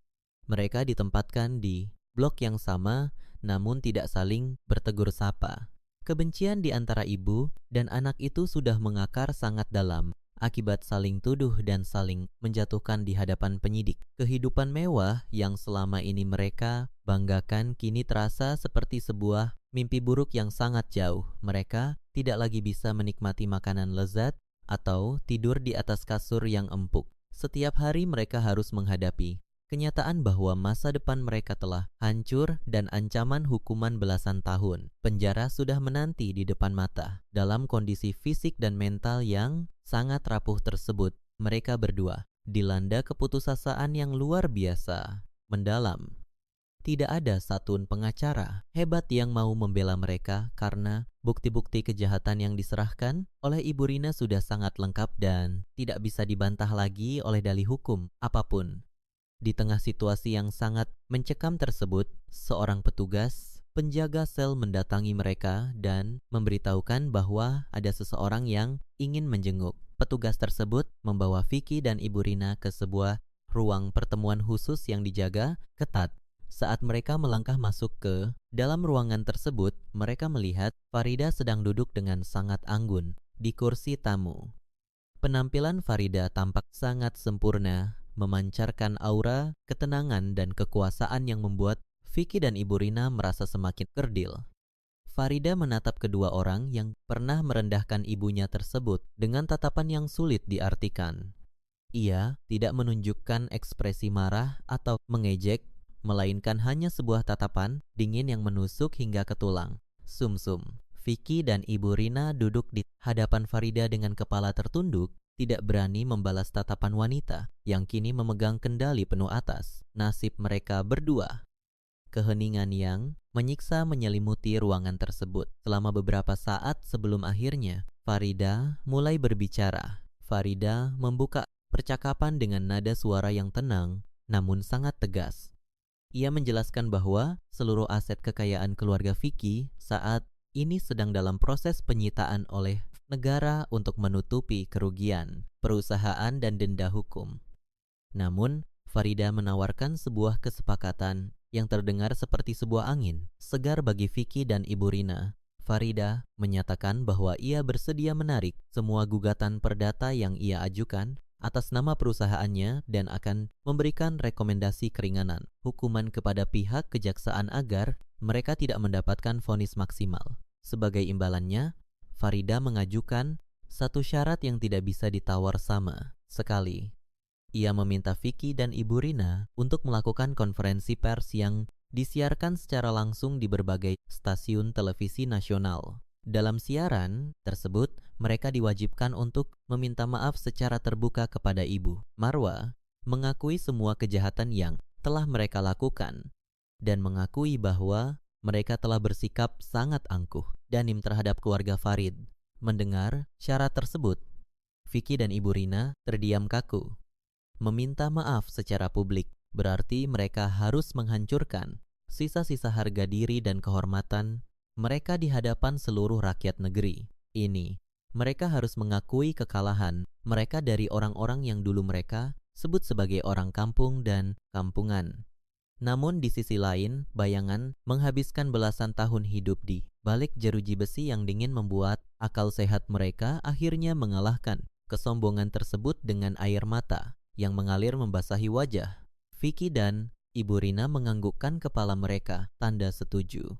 Mereka ditempatkan di blok yang sama, namun tidak saling bertegur sapa. Kebencian di antara ibu dan anak itu sudah mengakar sangat dalam. akibat saling tuduh dan saling menjatuhkan di hadapan penyidik. Kehidupan mewah yang selama ini mereka banggakan kini terasa seperti sebuah mimpi buruk yang sangat jauh. Mereka tidak lagi bisa menikmati makanan lezat atau tidur di atas kasur yang empuk. Setiap hari mereka harus menghadapi kenyataan bahwa masa depan mereka telah hancur dan ancaman hukuman belasan tahun penjara sudah menanti di depan mata. Dalam kondisi fisik dan mental yang sangat rapuh tersebut, mereka berdua dilanda keputusasaan yang luar biasa mendalam. Tidak ada satupun pengacara hebat yang mau membela mereka karena bukti-bukti kejahatan yang diserahkan oleh Ibu Rina sudah sangat lengkap dan tidak bisa dibantah lagi oleh dalih hukum apapun. Di tengah situasi yang sangat mencekam tersebut, seorang petugas penjaga sel mendatangi mereka dan memberitahukan bahwa ada seseorang yang ingin menjenguk. Petugas tersebut membawa Vicky dan Ibu Rina ke sebuah ruang pertemuan khusus yang dijaga ketat. Saat mereka melangkah masuk ke dalam ruangan tersebut, mereka melihat Farida sedang duduk dengan sangat anggun di kursi tamu. Penampilan Farida tampak sangat sempurna, memancarkan aura ketenangan dan kekuasaan yang membuat Vicky dan Ibu Rina merasa semakin kerdil. Farida menatap kedua orang yang pernah merendahkan ibunya tersebut dengan tatapan yang sulit diartikan. Ia tidak menunjukkan ekspresi marah atau mengejek, melainkan hanya sebuah tatapan dingin yang menusuk hingga ke tulang. Sumsum. Vicky dan Ibu Rina duduk di hadapan Farida dengan kepala tertunduk, tidak berani membalas tatapan wanita yang kini memegang kendali penuh atas nasib mereka berdua. Keheningan yang menyiksa menyelimuti ruangan tersebut. Selama beberapa saat sebelum akhirnya, Farida mulai berbicara. Farida membuka percakapan dengan nada suara yang tenang namun sangat tegas. Ia menjelaskan bahwa seluruh aset kekayaan keluarga Vicky saat ini sedang dalam proses penyitaan oleh negara untuk menutupi kerugian, perusahaan dan denda hukum. Namun, Farida menawarkan sebuah kesepakatan yang terdengar seperti sebuah angin segar bagi Vicky dan Ibu Rina. Farida menyatakan bahwa ia bersedia menarik semua gugatan perdata yang ia ajukan atas nama perusahaannya dan akan memberikan rekomendasi keringanan hukuman kepada pihak kejaksaan agar mereka tidak mendapatkan vonis maksimal. Sebagai imbalannya, Farida mengajukan satu syarat yang tidak bisa ditawar sama sekali. Ia meminta Vicky dan Ibu Rina untuk melakukan konferensi pers yang disiarkan secara langsung di berbagai stasiun televisi nasional. Dalam siaran tersebut, mereka diwajibkan untuk meminta maaf secara terbuka kepada Ibu Marwa, mengakui semua kejahatan yang telah mereka lakukan, dan mengakui bahwa mereka telah bersikap sangat angkuh dan danim terhadap keluarga Farid. Mendengar syarat tersebut, Vicky dan Ibu Rina terdiam kaku. Meminta maaf secara publik berarti mereka harus menghancurkan sisa-sisa harga diri dan kehormatan mereka di hadapan seluruh rakyat negeri ini. Mereka harus mengakui kekalahan mereka dari orang-orang yang dulu mereka sebut sebagai orang kampung dan kampungan. Namun di sisi lain, bayangan menghabiskan belasan tahun hidup di balik jeruji besi yang dingin membuat akal sehat mereka akhirnya mengalahkan kesombongan tersebut dengan air mata yang mengalir membasahi wajah. Vicky dan Ibu Rina menganggukkan kepala mereka, tanda setuju.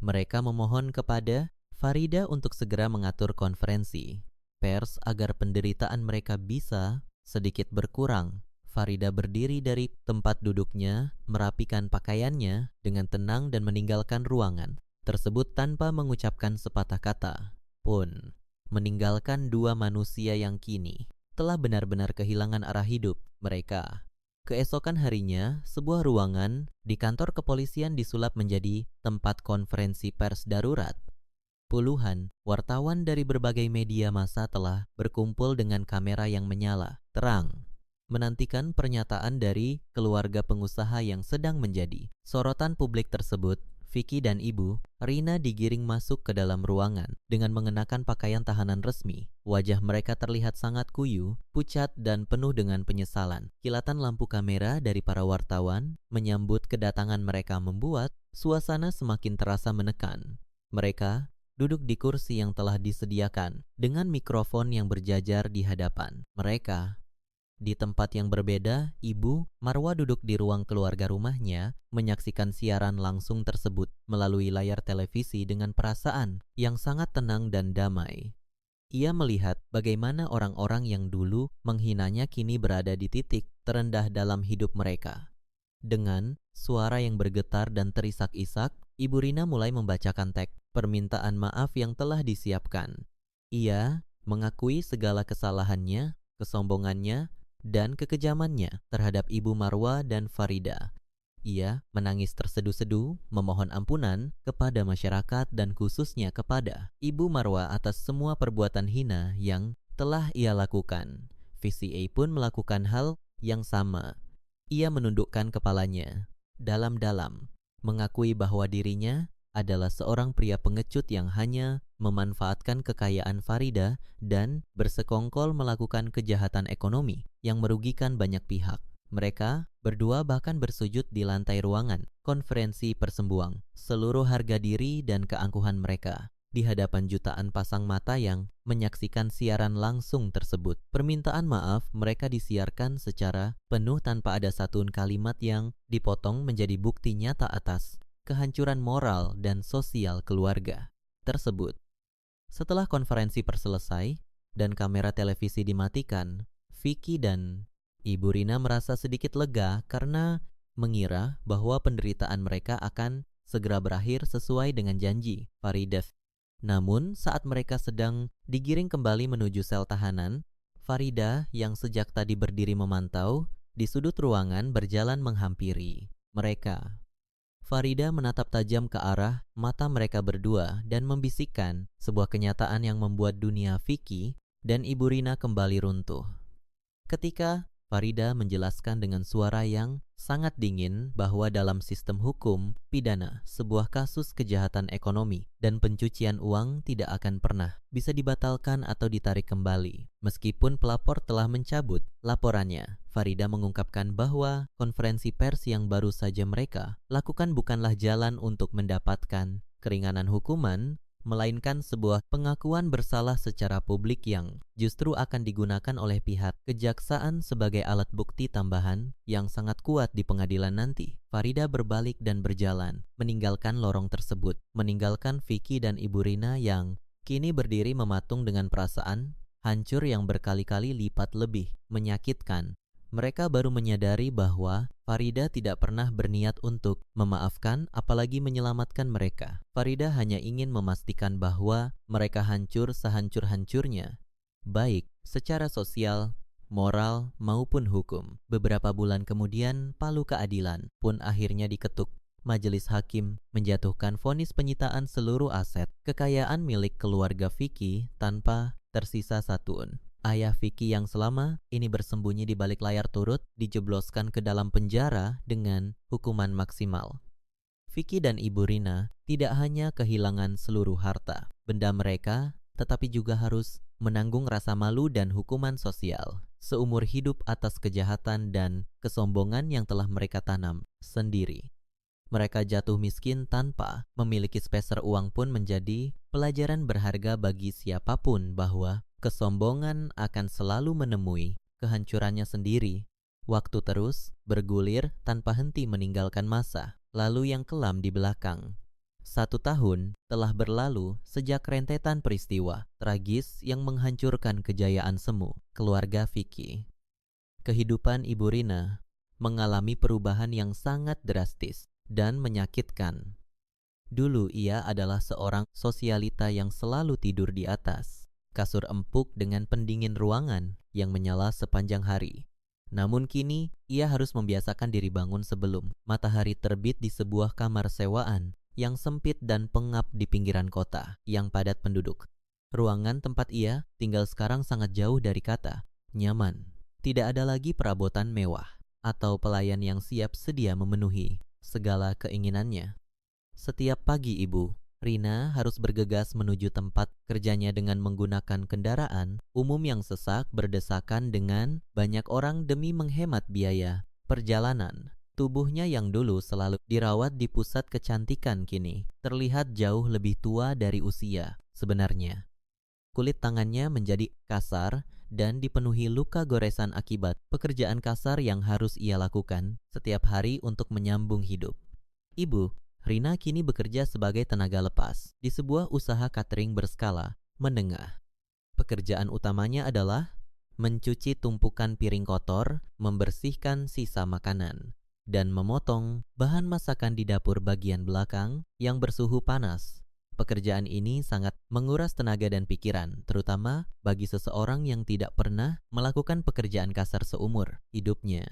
Mereka memohon kepada Farida untuk segera mengatur konferensi pers agar penderitaan mereka bisa sedikit berkurang. Farida berdiri dari tempat duduknya, merapikan pakaiannya dengan tenang dan meninggalkan ruangan tersebut tanpa mengucapkan sepatah kata pun. Meninggalkan dua manusia yang kini telah benar-benar kehilangan arah hidup mereka. Keesokan harinya, sebuah ruangan di kantor kepolisian disulap menjadi tempat konferensi pers darurat. Puluhan wartawan dari berbagai media massa telah berkumpul dengan kamera yang menyala terang, menantikan pernyataan dari keluarga pengusaha yang sedang menjadi sorotan publik tersebut. Vicky dan Ibu Rina digiring masuk ke dalam ruangan dengan mengenakan pakaian tahanan resmi. Wajah mereka terlihat sangat kuyu, pucat dan penuh dengan penyesalan. Kilatan lampu kamera dari para wartawan menyambut kedatangan mereka membuat suasana semakin terasa menekan. Mereka duduk di kursi yang telah disediakan dengan mikrofon yang berjajar di hadapan mereka. Di tempat yang berbeda, Ibu Marwa duduk di ruang keluarga rumahnya, menyaksikan siaran langsung tersebut melalui layar televisi dengan perasaan yang sangat tenang dan damai. Ia melihat bagaimana orang-orang yang dulu menghinanya kini berada di titik terendah dalam hidup mereka. Dengan suara yang bergetar dan terisak-isak, Ibu Rina mulai membacakan teks permintaan maaf yang telah disiapkan. Ia mengakui segala kesalahannya, kesombongannya, dan kekejamannya terhadap Ibu Marwa dan Farida. Ia menangis terseduh-seduh, memohon ampunan kepada masyarakat dan khususnya kepada Ibu Marwa atas semua perbuatan hina yang telah ia lakukan. VCA pun melakukan hal yang sama. Ia menundukkan kepalanya dalam-dalam, mengakui bahwa dirinya adalah seorang pria pengecut yang hanya memanfaatkan kekayaan Farida dan bersekongkol melakukan kejahatan ekonomi yang merugikan banyak pihak. Mereka berdua bahkan bersujud di lantai ruangan konferensi persembuang seluruh harga diri dan keangkuhan mereka di hadapan jutaan pasang mata yang menyaksikan siaran langsung tersebut. Permintaan maaf mereka disiarkan secara penuh tanpa ada satu kalimat yang dipotong menjadi bukti nyata atas kehancuran moral dan sosial keluarga tersebut. Setelah konferensi selesai dan kamera televisi dimatikan, Vicky dan Ibu Rina merasa sedikit lega karena mengira bahwa penderitaan mereka akan segera berakhir sesuai dengan janji Farida. Namun saat mereka sedang digiring kembali menuju sel tahanan, Farida yang sejak tadi berdiri memantau di sudut ruangan berjalan menghampiri mereka. Farida menatap tajam ke arah mata mereka berdua dan membisikkan sebuah kenyataan yang membuat dunia Vicky dan Ibu Rina kembali runtuh. Ketika Farida menjelaskan dengan suara yang sangat dingin bahwa dalam sistem hukum pidana, sebuah kasus kejahatan ekonomi dan pencucian uang tidak akan pernah bisa dibatalkan atau ditarik kembali. Meskipun pelapor telah mencabut laporannya, Farida mengungkapkan bahwa konferensi pers yang baru saja mereka lakukan bukanlah jalan untuk mendapatkan keringanan hukuman, melainkan sebuah pengakuan bersalah secara publik yang justru akan digunakan oleh pihak kejaksaan sebagai alat bukti tambahan yang sangat kuat di pengadilan nanti. Farida berbalik dan berjalan, meninggalkan lorong tersebut, meninggalkan Vicky dan Ibu Rina yang kini berdiri mematung dengan perasaan hancur yang berkali-kali lipat lebih menyakitkan. Mereka baru menyadari bahwa Farida tidak pernah berniat untuk memaafkan apalagi menyelamatkan mereka. Farida hanya ingin memastikan bahwa mereka hancur sehancur-hancurnya, baik secara sosial, moral, maupun hukum. Beberapa bulan kemudian, palu keadilan pun akhirnya diketuk. Majelis hakim menjatuhkan vonis penyitaan seluruh aset kekayaan milik keluarga Vicky tanpa tersisa satupun. Ayah Vicky yang selama ini bersembunyi di balik layar turut dijebloskan ke dalam penjara dengan hukuman maksimal. Vicky dan Ibu Rina tidak hanya kehilangan seluruh harta benda mereka, tetapi juga harus menanggung rasa malu dan hukuman sosial seumur hidup atas kejahatan dan kesombongan yang telah mereka tanam sendiri. Mereka jatuh miskin tanpa memiliki sepeser uang pun menjadi pelajaran berharga bagi siapapun bahwa kesombongan akan selalu menemui kehancurannya sendiri. Waktu terus bergulir tanpa henti meninggalkan masa lalu yang kelam di belakang. 1 tahun telah berlalu sejak rentetan peristiwa tragis yang menghancurkan kejayaan semu keluarga Vicky. Kehidupan Ibu Rina mengalami perubahan yang sangat drastis dan menyakitkan. Dulu ia adalah seorang sosialita yang selalu tidur di atas kasur empuk dengan pendingin ruangan yang menyala sepanjang hari. Namun kini ia harus membiasakan diri bangun sebelum matahari terbit di sebuah kamar sewaan yang sempit dan pengap di pinggiran kota yang padat penduduk. Ruangan tempat ia tinggal sekarang sangat jauh dari kata nyaman. Tidak ada lagi perabotan mewah atau pelayan yang siap sedia memenuhi segala keinginannya. Setiap pagi Ibu Rina harus bergegas menuju tempat kerjanya dengan menggunakan kendaraan umum yang sesak berdesakan dengan banyak orang demi menghemat biaya perjalanan. Tubuhnya yang dulu selalu dirawat di pusat kecantikan kini terlihat jauh lebih tua dari usia sebenarnya. Kulit tangannya menjadi kasar dan dipenuhi luka goresan akibat pekerjaan kasar yang harus ia lakukan setiap hari untuk menyambung hidup. Ibu, Rina kini bekerja sebagai tenaga lepas di sebuah usaha catering berskala menengah. Pekerjaan utamanya adalah mencuci tumpukan piring kotor, membersihkan sisa makanan, dan memotong bahan masakan di dapur bagian belakang yang bersuhu panas. Pekerjaan ini sangat menguras tenaga dan pikiran, terutama bagi seseorang yang tidak pernah melakukan pekerjaan kasar seumur hidupnya.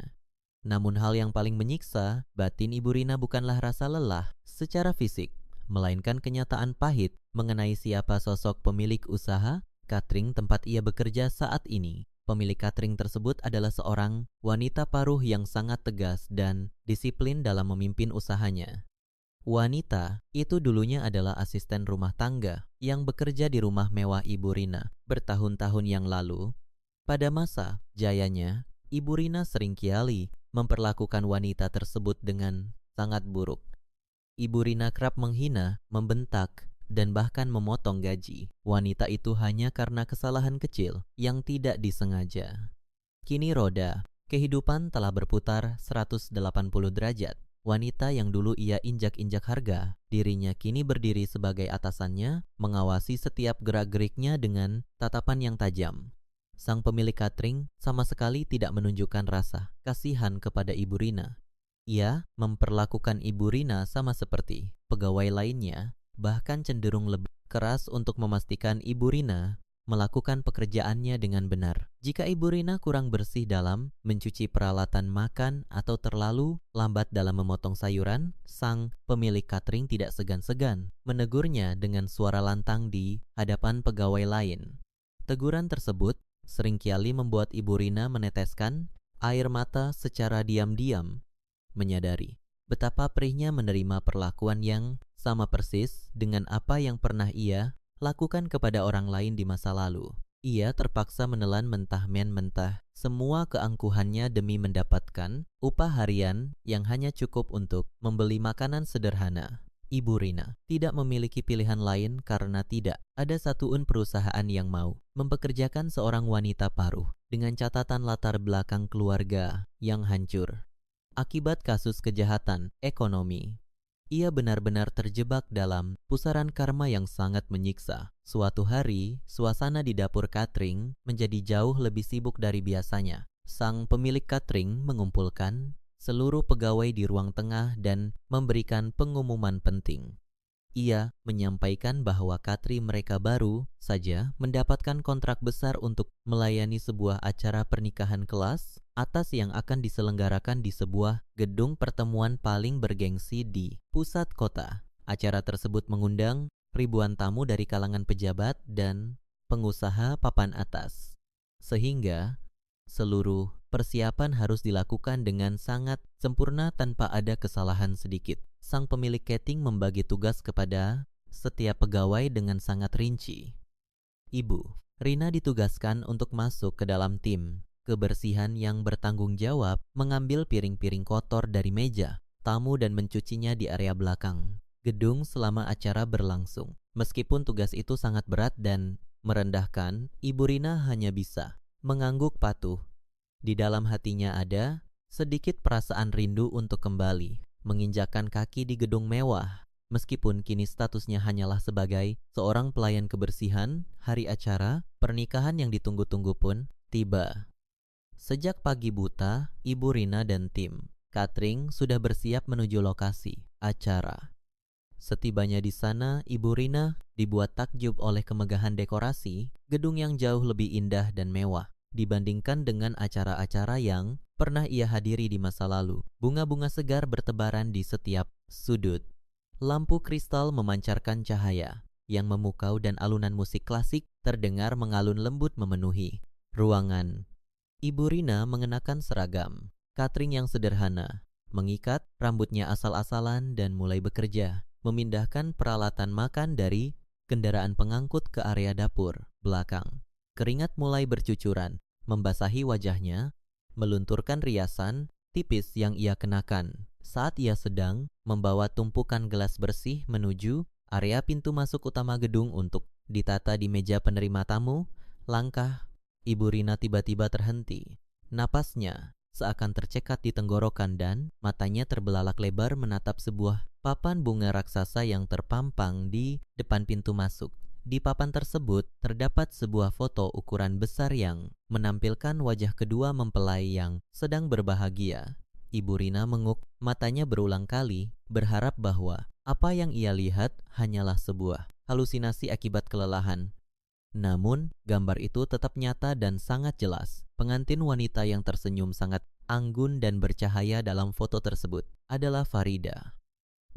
Namun hal yang paling menyiksa batin Ibu Rina bukanlah rasa lelah secara fisik, melainkan kenyataan pahit mengenai siapa sosok pemilik usaha catering tempat ia bekerja saat ini. Pemilik catering tersebut adalah seorang wanita paruh yang sangat tegas dan disiplin dalam memimpin usahanya. Wanita itu dulunya adalah asisten rumah tangga yang bekerja di rumah mewah Ibu Rina bertahun-tahun yang lalu. Pada masa jayanya, Ibu Rina seringkali memperlakukan wanita tersebut dengan sangat buruk. Ibu Rina kerap menghina, membentak, dan bahkan memotong gaji wanita itu hanya karena kesalahan kecil yang tidak disengaja. Kini roda kehidupan telah berputar 180 derajat. Wanita yang dulu ia injak-injak harga, dirinya kini berdiri sebagai atasannya, mengawasi setiap gerak-geriknya dengan tatapan yang tajam. Sang pemilik catering sama sekali tidak menunjukkan rasa kasihan kepada Ibu Rina. Ia memperlakukan Ibu Rina sama seperti pegawai lainnya, bahkan cenderung lebih keras untuk memastikan Ibu Rina melakukan pekerjaannya dengan benar. Jika Ibu Rina kurang bersih dalam mencuci peralatan makan atau terlalu lambat dalam memotong sayuran, sang pemilik catering tidak segan-segan menegurnya dengan suara lantang di hadapan pegawai lain. Teguran tersebut seringkali membuat Ibu Rina meneteskan air mata secara diam-diam, menyadari betapa perihnya menerima perlakuan yang sama persis dengan apa yang pernah ia lakukan kepada orang lain di masa lalu. Ia terpaksa menelan mentah-mentah semua keangkuhannya demi mendapatkan upah harian yang hanya cukup untuk membeli makanan sederhana. Ibu Rina tidak memiliki pilihan lain karena tidak ada satuun perusahaan yang mau mempekerjakan seorang wanita paruh dengan catatan latar belakang keluarga yang hancur akibat kasus kejahatan ekonomi. Ia benar-benar terjebak dalam pusaran karma yang sangat menyiksa. Suatu hari, suasana di dapur catering menjadi jauh lebih sibuk dari biasanya. Sang pemilik catering mengumpulkan seluruh pegawai di ruang tengah dan memberikan pengumuman penting. Ia menyampaikan bahwa catering mereka baru saja mendapatkan kontrak besar untuk melayani sebuah acara pernikahan kelas atas yang akan diselenggarakan di sebuah gedung pertemuan paling bergengsi di pusat kota. Acara tersebut mengundang ribuan tamu dari kalangan pejabat dan pengusaha papan atas, sehingga seluruh persiapan harus dilakukan dengan sangat sempurna tanpa ada kesalahan sedikit. Sang pemilik catering membagi tugas kepada setiap pegawai dengan sangat rinci. Ibu Rina ditugaskan untuk masuk ke dalam tim kebersihan yang bertanggung jawab mengambil piring-piring kotor dari meja tamu dan mencucinya di area belakang gedung selama acara berlangsung. Meskipun tugas itu sangat berat dan merendahkan, Ibu Rina hanya bisa mengangguk patuh. Di dalam hatinya ada sedikit perasaan rindu untuk kembali menginjakkan kaki di gedung mewah. Meskipun kini statusnya hanyalah sebagai seorang pelayan kebersihan, hari acara pernikahan yang ditunggu-tunggu pun tiba. Sejak pagi buta, Ibu Rina dan tim catering sudah bersiap menuju lokasi acara. Setibanya di sana, Ibu Rina dibuat takjub oleh kemegahan dekorasi gedung yang jauh lebih indah dan mewah dibandingkan dengan acara-acara yang pernah ia hadiri di masa lalu. Bunga-bunga segar bertebaran di setiap sudut. Lampu kristal memancarkan cahaya yang memukau dan alunan musik klasik terdengar mengalun lembut memenuhi ruangan. Ibu Rina mengenakan seragam catering yang sederhana, mengikat rambutnya asal-asalan dan mulai bekerja, memindahkan peralatan makan dari kendaraan pengangkut ke area dapur belakang. Keringat mulai bercucuran, membasahi wajahnya, melunturkan riasan tipis yang ia kenakan saat ia sedang membawa tumpukan gelas bersih menuju area pintu masuk utama gedung untuk ditata di meja penerima tamu. Langkah Ibu Rina tiba-tiba terhenti. Napasnya seakan tercekat di tenggorokan dan matanya terbelalak lebar menatap sebuah papan bunga raksasa yang terpampang di depan pintu masuk. Di papan tersebut terdapat sebuah foto ukuran besar yang menampilkan wajah kedua mempelai yang sedang berbahagia. Ibu Rina menguk matanya berulang kali, berharap bahwa apa yang ia lihat hanyalah sebuah halusinasi akibat kelelahan. Namun, gambar itu tetap nyata dan sangat jelas. Pengantin wanita yang tersenyum sangat anggun dan bercahaya dalam foto tersebut adalah Farida.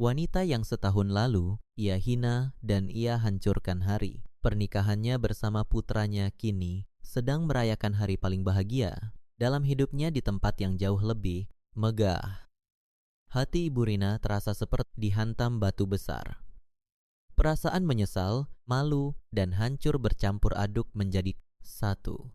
Wanita yang setahun lalu ia hina dan ia hancurkan hari pernikahannya bersama putranya kini sedang merayakan hari paling bahagia dalam hidupnya di tempat yang jauh lebih megah. Hati Ibu Rina terasa seperti dihantam batu besar. Perasaan menyesal, malu, dan hancur bercampur aduk menjadi satu.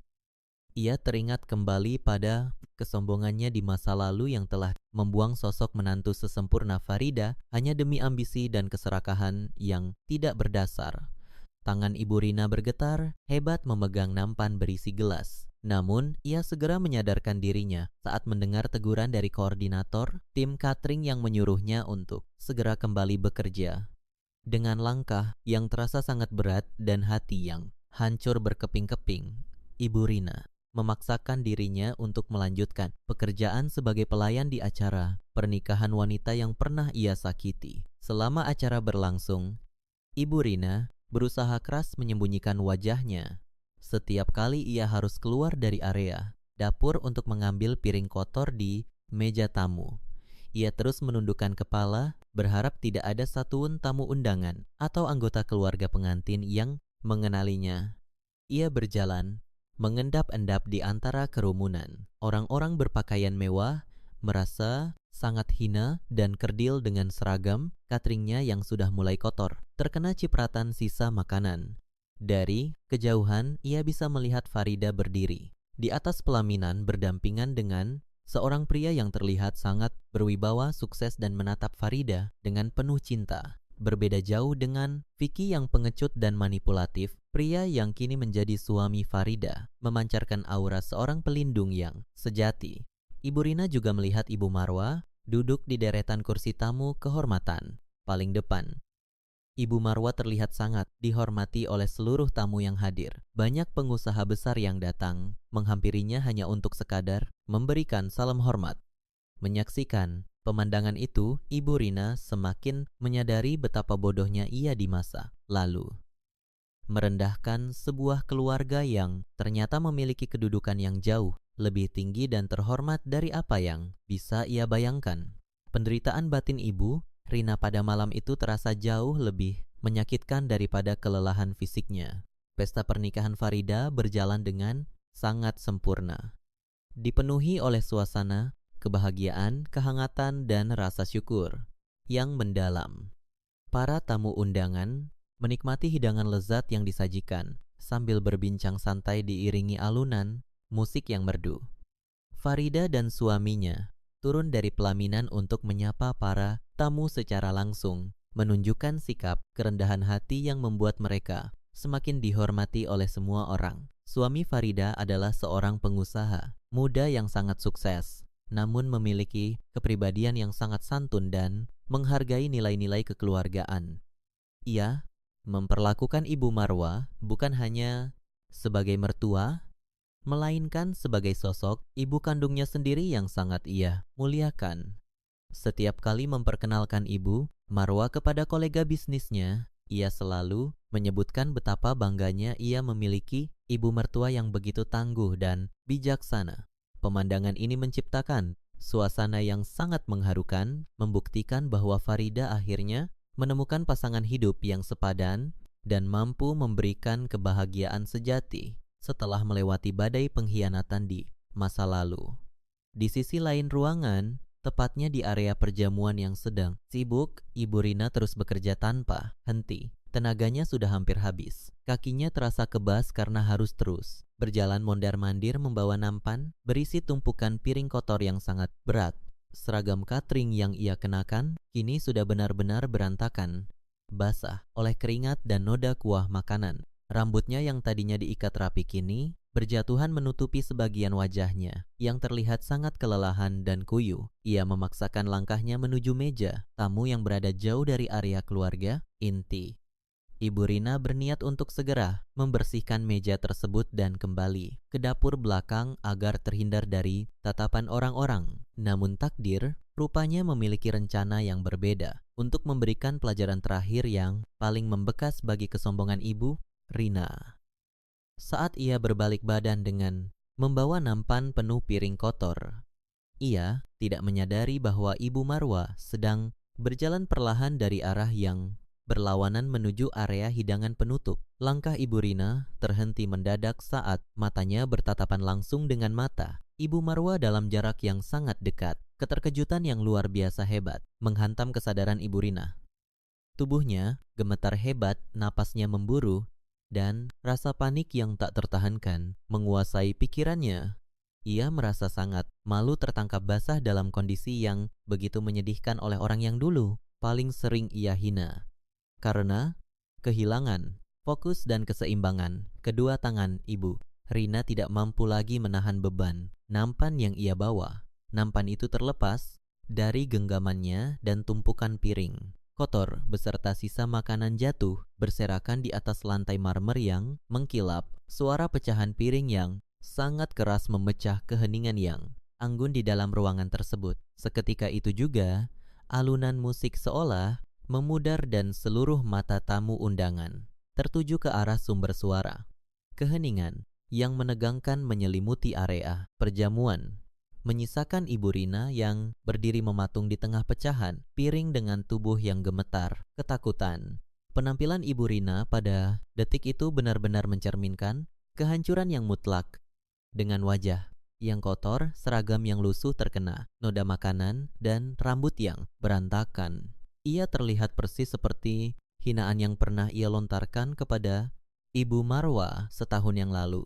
Ia teringat kembali pada kesombongannya di masa lalu yang telah membuang sosok menantu sesempurna Farida hanya demi ambisi dan keserakahan yang tidak berdasar. Tangan Ibu Rina bergetar, hebat memegang nampan berisi gelas. Namun, ia segera menyadarkan dirinya saat mendengar teguran dari koordinator tim catering yang menyuruhnya untuk segera kembali bekerja. Dengan langkah yang terasa sangat berat dan hati yang hancur berkeping-keping, Ibu Rina memaksakan dirinya untuk melanjutkan pekerjaan sebagai pelayan di acara pernikahan wanita yang pernah ia sakiti. Selama acara berlangsung, Ibu Rina berusaha keras menyembunyikan wajahnya. Setiap kali ia harus keluar dari area dapur untuk mengambil piring kotor di meja tamu, ia terus menundukkan kepala, berharap tidak ada satupun tamu undangan atau anggota keluarga pengantin yang mengenalinya. Ia berjalan, mengendap-endap di antara kerumunan. Orang-orang berpakaian mewah, merasa sangat hina dan kerdil dengan seragam cateringnya yang sudah mulai kotor, terkena cipratan sisa makanan. Dari kejauhan, ia bisa melihat Farida berdiri di atas pelaminan berdampingan dengan seorang pria yang terlihat sangat berwibawa, sukses dan menatap Farida dengan penuh cinta. Berbeda jauh dengan Vicky yang pengecut dan manipulatif, pria yang kini menjadi suami Farida memancarkan aura seorang pelindung yang sejati. Ibu Rina juga melihat Ibu Marwa duduk di deretan kursi tamu kehormatan paling depan. Ibu Marwa terlihat sangat dihormati oleh seluruh tamu yang hadir. Banyak pengusaha besar yang datang menghampirinya hanya untuk sekadar memberikan salam hormat. Menyaksikan pemandangan itu, Ibu Rina semakin menyadari betapa bodohnya ia di masa lalu. Merendahkan sebuah keluarga yang ternyata memiliki kedudukan yang jauh lebih tinggi dan terhormat dari apa yang bisa ia bayangkan. Penderitaan batin Ibu Rina pada malam itu terasa jauh lebih menyakitkan daripada kelelahan fisiknya. Pesta pernikahan Farida berjalan dengan sangat sempurna, dipenuhi oleh suasana kebahagiaan, kehangatan, dan rasa syukur yang mendalam. Para tamu undangan menikmati hidangan lezat yang disajikan sambil berbincang santai diiringi alunan musik yang merdu. Farida dan suaminya turun dari pelaminan untuk menyapa para tamu secara langsung, menunjukkan sikap kerendahan hati yang membuat mereka semakin dihormati oleh semua orang. Suami Farida adalah seorang pengusaha muda yang sangat sukses, namun memiliki kepribadian yang sangat santun dan menghargai nilai-nilai kekeluargaan. Ia memperlakukan Ibu Marwa bukan hanya sebagai mertua, melainkan sebagai sosok ibu kandungnya sendiri yang sangat ia muliakan. Setiap kali memperkenalkan Ibu Marwa kepada kolega bisnisnya, ia selalu menyebutkan betapa bangganya ia memiliki ibu mertua yang begitu tangguh dan bijaksana. Pemandangan ini menciptakan suasana yang sangat mengharukan, membuktikan bahwa Farida akhirnya menemukan pasangan hidup yang sepadan dan mampu memberikan kebahagiaan sejati setelah melewati badai pengkhianatan di masa lalu. Di sisi lain ruangan, tepatnya di area perjamuan yang sedang sibuk, Ibu Rina terus bekerja tanpa henti. Tenaganya sudah hampir habis. Kakinya terasa kebas karena harus terus berjalan mondar-mandir membawa nampan berisi tumpukan piring kotor yang sangat berat. Seragam catering yang ia kenakan kini sudah benar-benar berantakan, basah oleh keringat dan noda kuah makanan. Rambutnya yang tadinya diikat rapi kini berjatuhan menutupi sebagian wajahnya yang terlihat sangat kelelahan dan kuyuh. Ia memaksakan langkahnya menuju meja tamu yang berada jauh dari area keluarga inti. Ibu Rina berniat untuk segera membersihkan meja tersebut dan kembali ke dapur belakang agar terhindar dari tatapan orang-orang. Namun takdir rupanya memiliki rencana yang berbeda untuk memberikan pelajaran terakhir yang paling membekas bagi kesombongan Ibu Rina. Saat ia berbalik badan dengan membawa nampan penuh piring kotor, ia tidak menyadari bahwa Ibu Marwa sedang berjalan perlahan dari arah yang berlawanan menuju area hidangan penutup. Langkah Ibu Rina terhenti mendadak saat matanya bertatapan langsung dengan mata Ibu Marwa dalam jarak yang sangat dekat. Keterkejutan yang luar biasa hebat menghantam kesadaran Ibu Rina. Tubuhnya gemetar hebat, napasnya memburu, dan rasa panik yang tak tertahankan menguasai pikirannya. Ia merasa sangat malu tertangkap basah dalam kondisi yang begitu menyedihkan oleh orang yang dulu paling sering ia hina. Karena kehilangan fokus dan keseimbangan kedua tangan Ibu Rina tidak mampu lagi menahan beban nampan yang ia bawa. Nampan itu terlepas dari genggamannya dan tumpukan piring kotor beserta sisa makanan jatuh berserakan di atas lantai marmer yang mengkilap. Suara pecahan piring yang sangat keras memecah keheningan yang anggun di dalam ruangan tersebut. Seketika itu juga alunan musik seolah memudar dan seluruh mata tamu undangan tertuju ke arah sumber suara. Keheningan yang menegangkan menyelimuti area perjamuan, menyisakan Ibu Rina yang berdiri mematung di tengah pecahan piring dengan tubuh yang gemetar, ketakutan. Penampilan Ibu Rina pada detik itu benar-benar mencerminkan kehancuran yang mutlak. Dengan wajah yang kotor, seragam yang lusuh terkena noda makanan, dan rambut yang berantakan. Ia terlihat persis seperti hinaan yang pernah ia lontarkan kepada Ibu Marwa setahun yang lalu.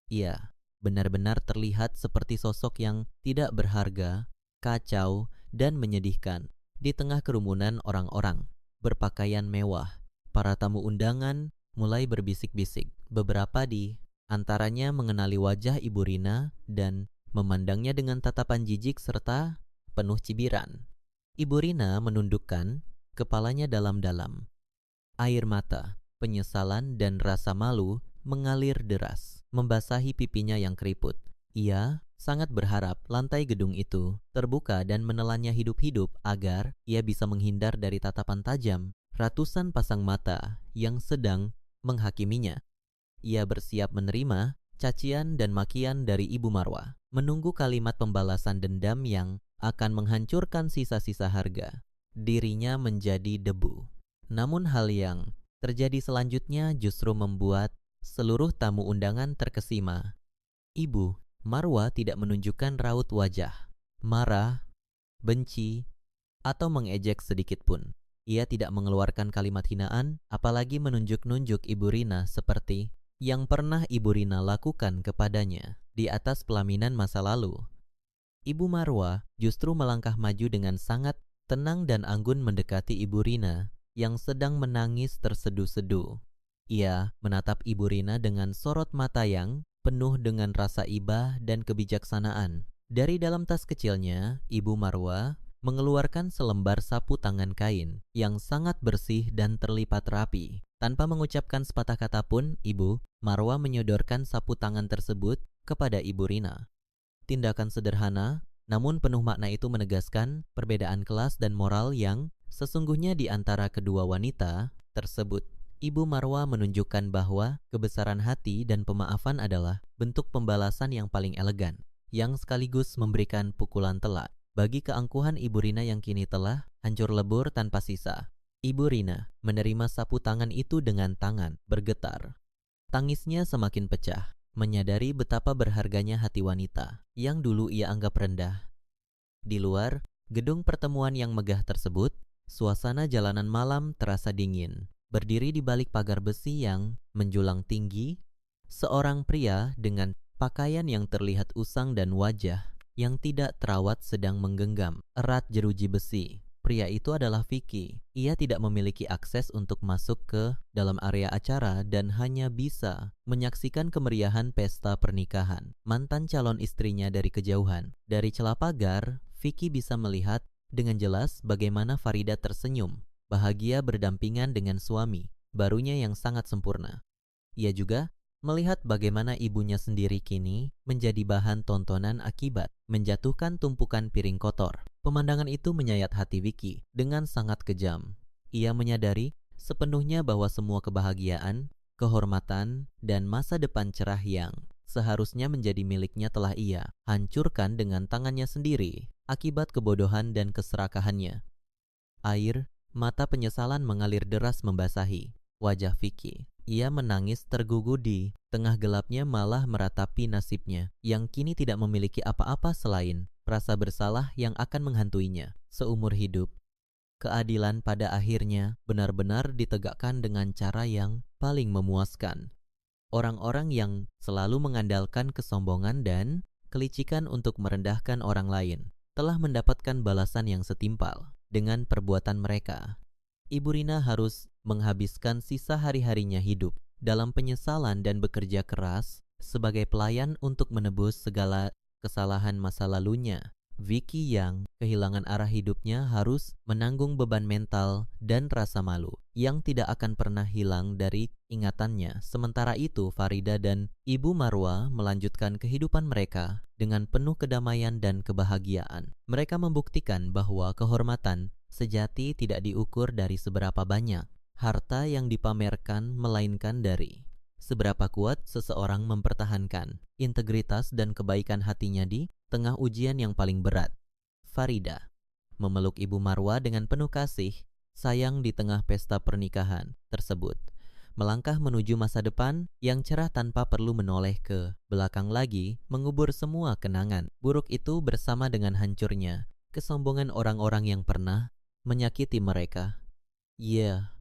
Ia benar-benar terlihat seperti sosok yang tidak berharga, kacau, dan menyedihkan di tengah kerumunan orang-orang berpakaian mewah. Para tamu undangan mulai berbisik-bisik. Beberapa di antaranya mengenali wajah Ibu Rina dan memandangnya dengan tatapan jijik serta penuh cibiran. Ibu Rina menundukkan kepalanya dalam-dalam. Air mata, penyesalan, dan rasa malu mengalir deras, membasahi pipinya yang keriput. Ia sangat berharap lantai gedung itu terbuka dan menelannya hidup-hidup agar ia bisa menghindar dari tatapan tajam ratusan pasang mata yang sedang menghakiminya. Ia bersiap menerima cacian dan makian dari Ibu Marwa, menunggu kalimat pembalasan dendam yang akan menghancurkan sisa-sisa harga dirinya menjadi debu. Namun hal yang terjadi selanjutnya justru membuat seluruh tamu undangan terkesima. Ibu Marwa tidak menunjukkan raut wajah, marah, benci, atau mengejek sedikit pun. Ia tidak mengeluarkan kalimat hinaan, apalagi menunjuk-nunjuk Ibu Rina seperti yang pernah Ibu Rina lakukan kepadanya di atas pelaminan masa lalu. Ibu Marwa justru melangkah maju dengan sangat tenang dan anggun mendekati Ibu Rina yang sedang menangis terseduh-seduh. Ia menatap Ibu Rina dengan sorot mata yang penuh dengan rasa iba dan kebijaksanaan. Dari dalam tas kecilnya, Ibu Marwa mengeluarkan selembar sapu tangan kain yang sangat bersih dan terlipat rapi. Tanpa mengucapkan sepatah kata pun, Ibu Marwa menyodorkan sapu tangan tersebut kepada Ibu Rina. Tindakan sederhana, namun penuh makna itu menegaskan perbedaan kelas dan moral yang sesungguhnya di antara kedua wanita tersebut. Ibu Marwa menunjukkan bahwa kebesaran hati dan pemaafan adalah bentuk pembalasan yang paling elegan, yang sekaligus memberikan pukulan telak bagi keangkuhan Ibu Rina yang kini telah hancur lebur tanpa sisa. Ibu Rina menerima sapu tangan itu dengan tangan bergetar. Tangisnya semakin pecah, menyadari betapa berharganya hati wanita yang dulu ia anggap rendah. Di luar gedung pertemuan yang megah tersebut, suasana jalanan malam terasa dingin. Berdiri di balik pagar besi yang menjulang tinggi, seorang pria dengan pakaian yang terlihat usang dan wajah yang tidak terawat sedang menggenggam erat jeruji besi. Pria itu adalah Vicky. Ia tidak memiliki akses untuk masuk ke dalam area acara dan hanya bisa menyaksikan kemeriahan pesta pernikahan mantan calon istrinya dari kejauhan. Dari celah pagar, Vicky bisa melihat dengan jelas bagaimana Farida tersenyum, bahagia berdampingan dengan suami barunya yang sangat sempurna. Ia juga melihat bagaimana ibunya sendiri kini menjadi bahan tontonan akibat menjatuhkan tumpukan piring kotor. Pemandangan itu menyayat hati Vicky dengan sangat kejam. Ia menyadari sepenuhnya bahwa semua kebahagiaan, kehormatan, dan masa depan cerah yang seharusnya menjadi miliknya telah ia hancurkan dengan tangannya sendiri akibat kebodohan dan keserakahannya. Air mata penyesalan mengalir deras membasahi wajah Vicky. Ia menangis tergugu di tengah gelapnya, malah meratapi nasibnya yang kini tidak memiliki apa-apa selain rasa bersalah yang akan menghantuinya seumur hidup. Keadilan pada akhirnya benar-benar ditegakkan dengan cara yang paling memuaskan. Orang-orang yang selalu mengandalkan kesombongan dan kelicikan untuk merendahkan orang lain telah mendapatkan balasan yang setimpal dengan perbuatan mereka. Ibu Rina harus menghabiskan sisa hari-harinya hidup dalam penyesalan dan bekerja keras sebagai pelayan untuk menebus segala kesalahan masa lalunya. Vicky yang kehilangan arah hidupnya harus menanggung beban mental dan rasa malu yang tidak akan pernah hilang dari ingatannya. Sementara itu, Farida dan Ibu Marwa melanjutkan kehidupan mereka dengan penuh kedamaian dan kebahagiaan. Mereka membuktikan bahwa kehormatan sejati tidak diukur dari seberapa banyak harta yang dipamerkan, melainkan dari seberapa kuat seseorang mempertahankan integritas dan kebaikan hatinya di tengah ujian yang paling berat. Farida memeluk Ibu Marwa dengan penuh kasih sayang di tengah pesta pernikahan tersebut, melangkah menuju masa depan yang cerah tanpa perlu menoleh ke belakang lagi, mengubur semua kenangan buruk itu bersama dengan hancurnya kesombongan orang-orang yang pernah menyakiti mereka. Ya,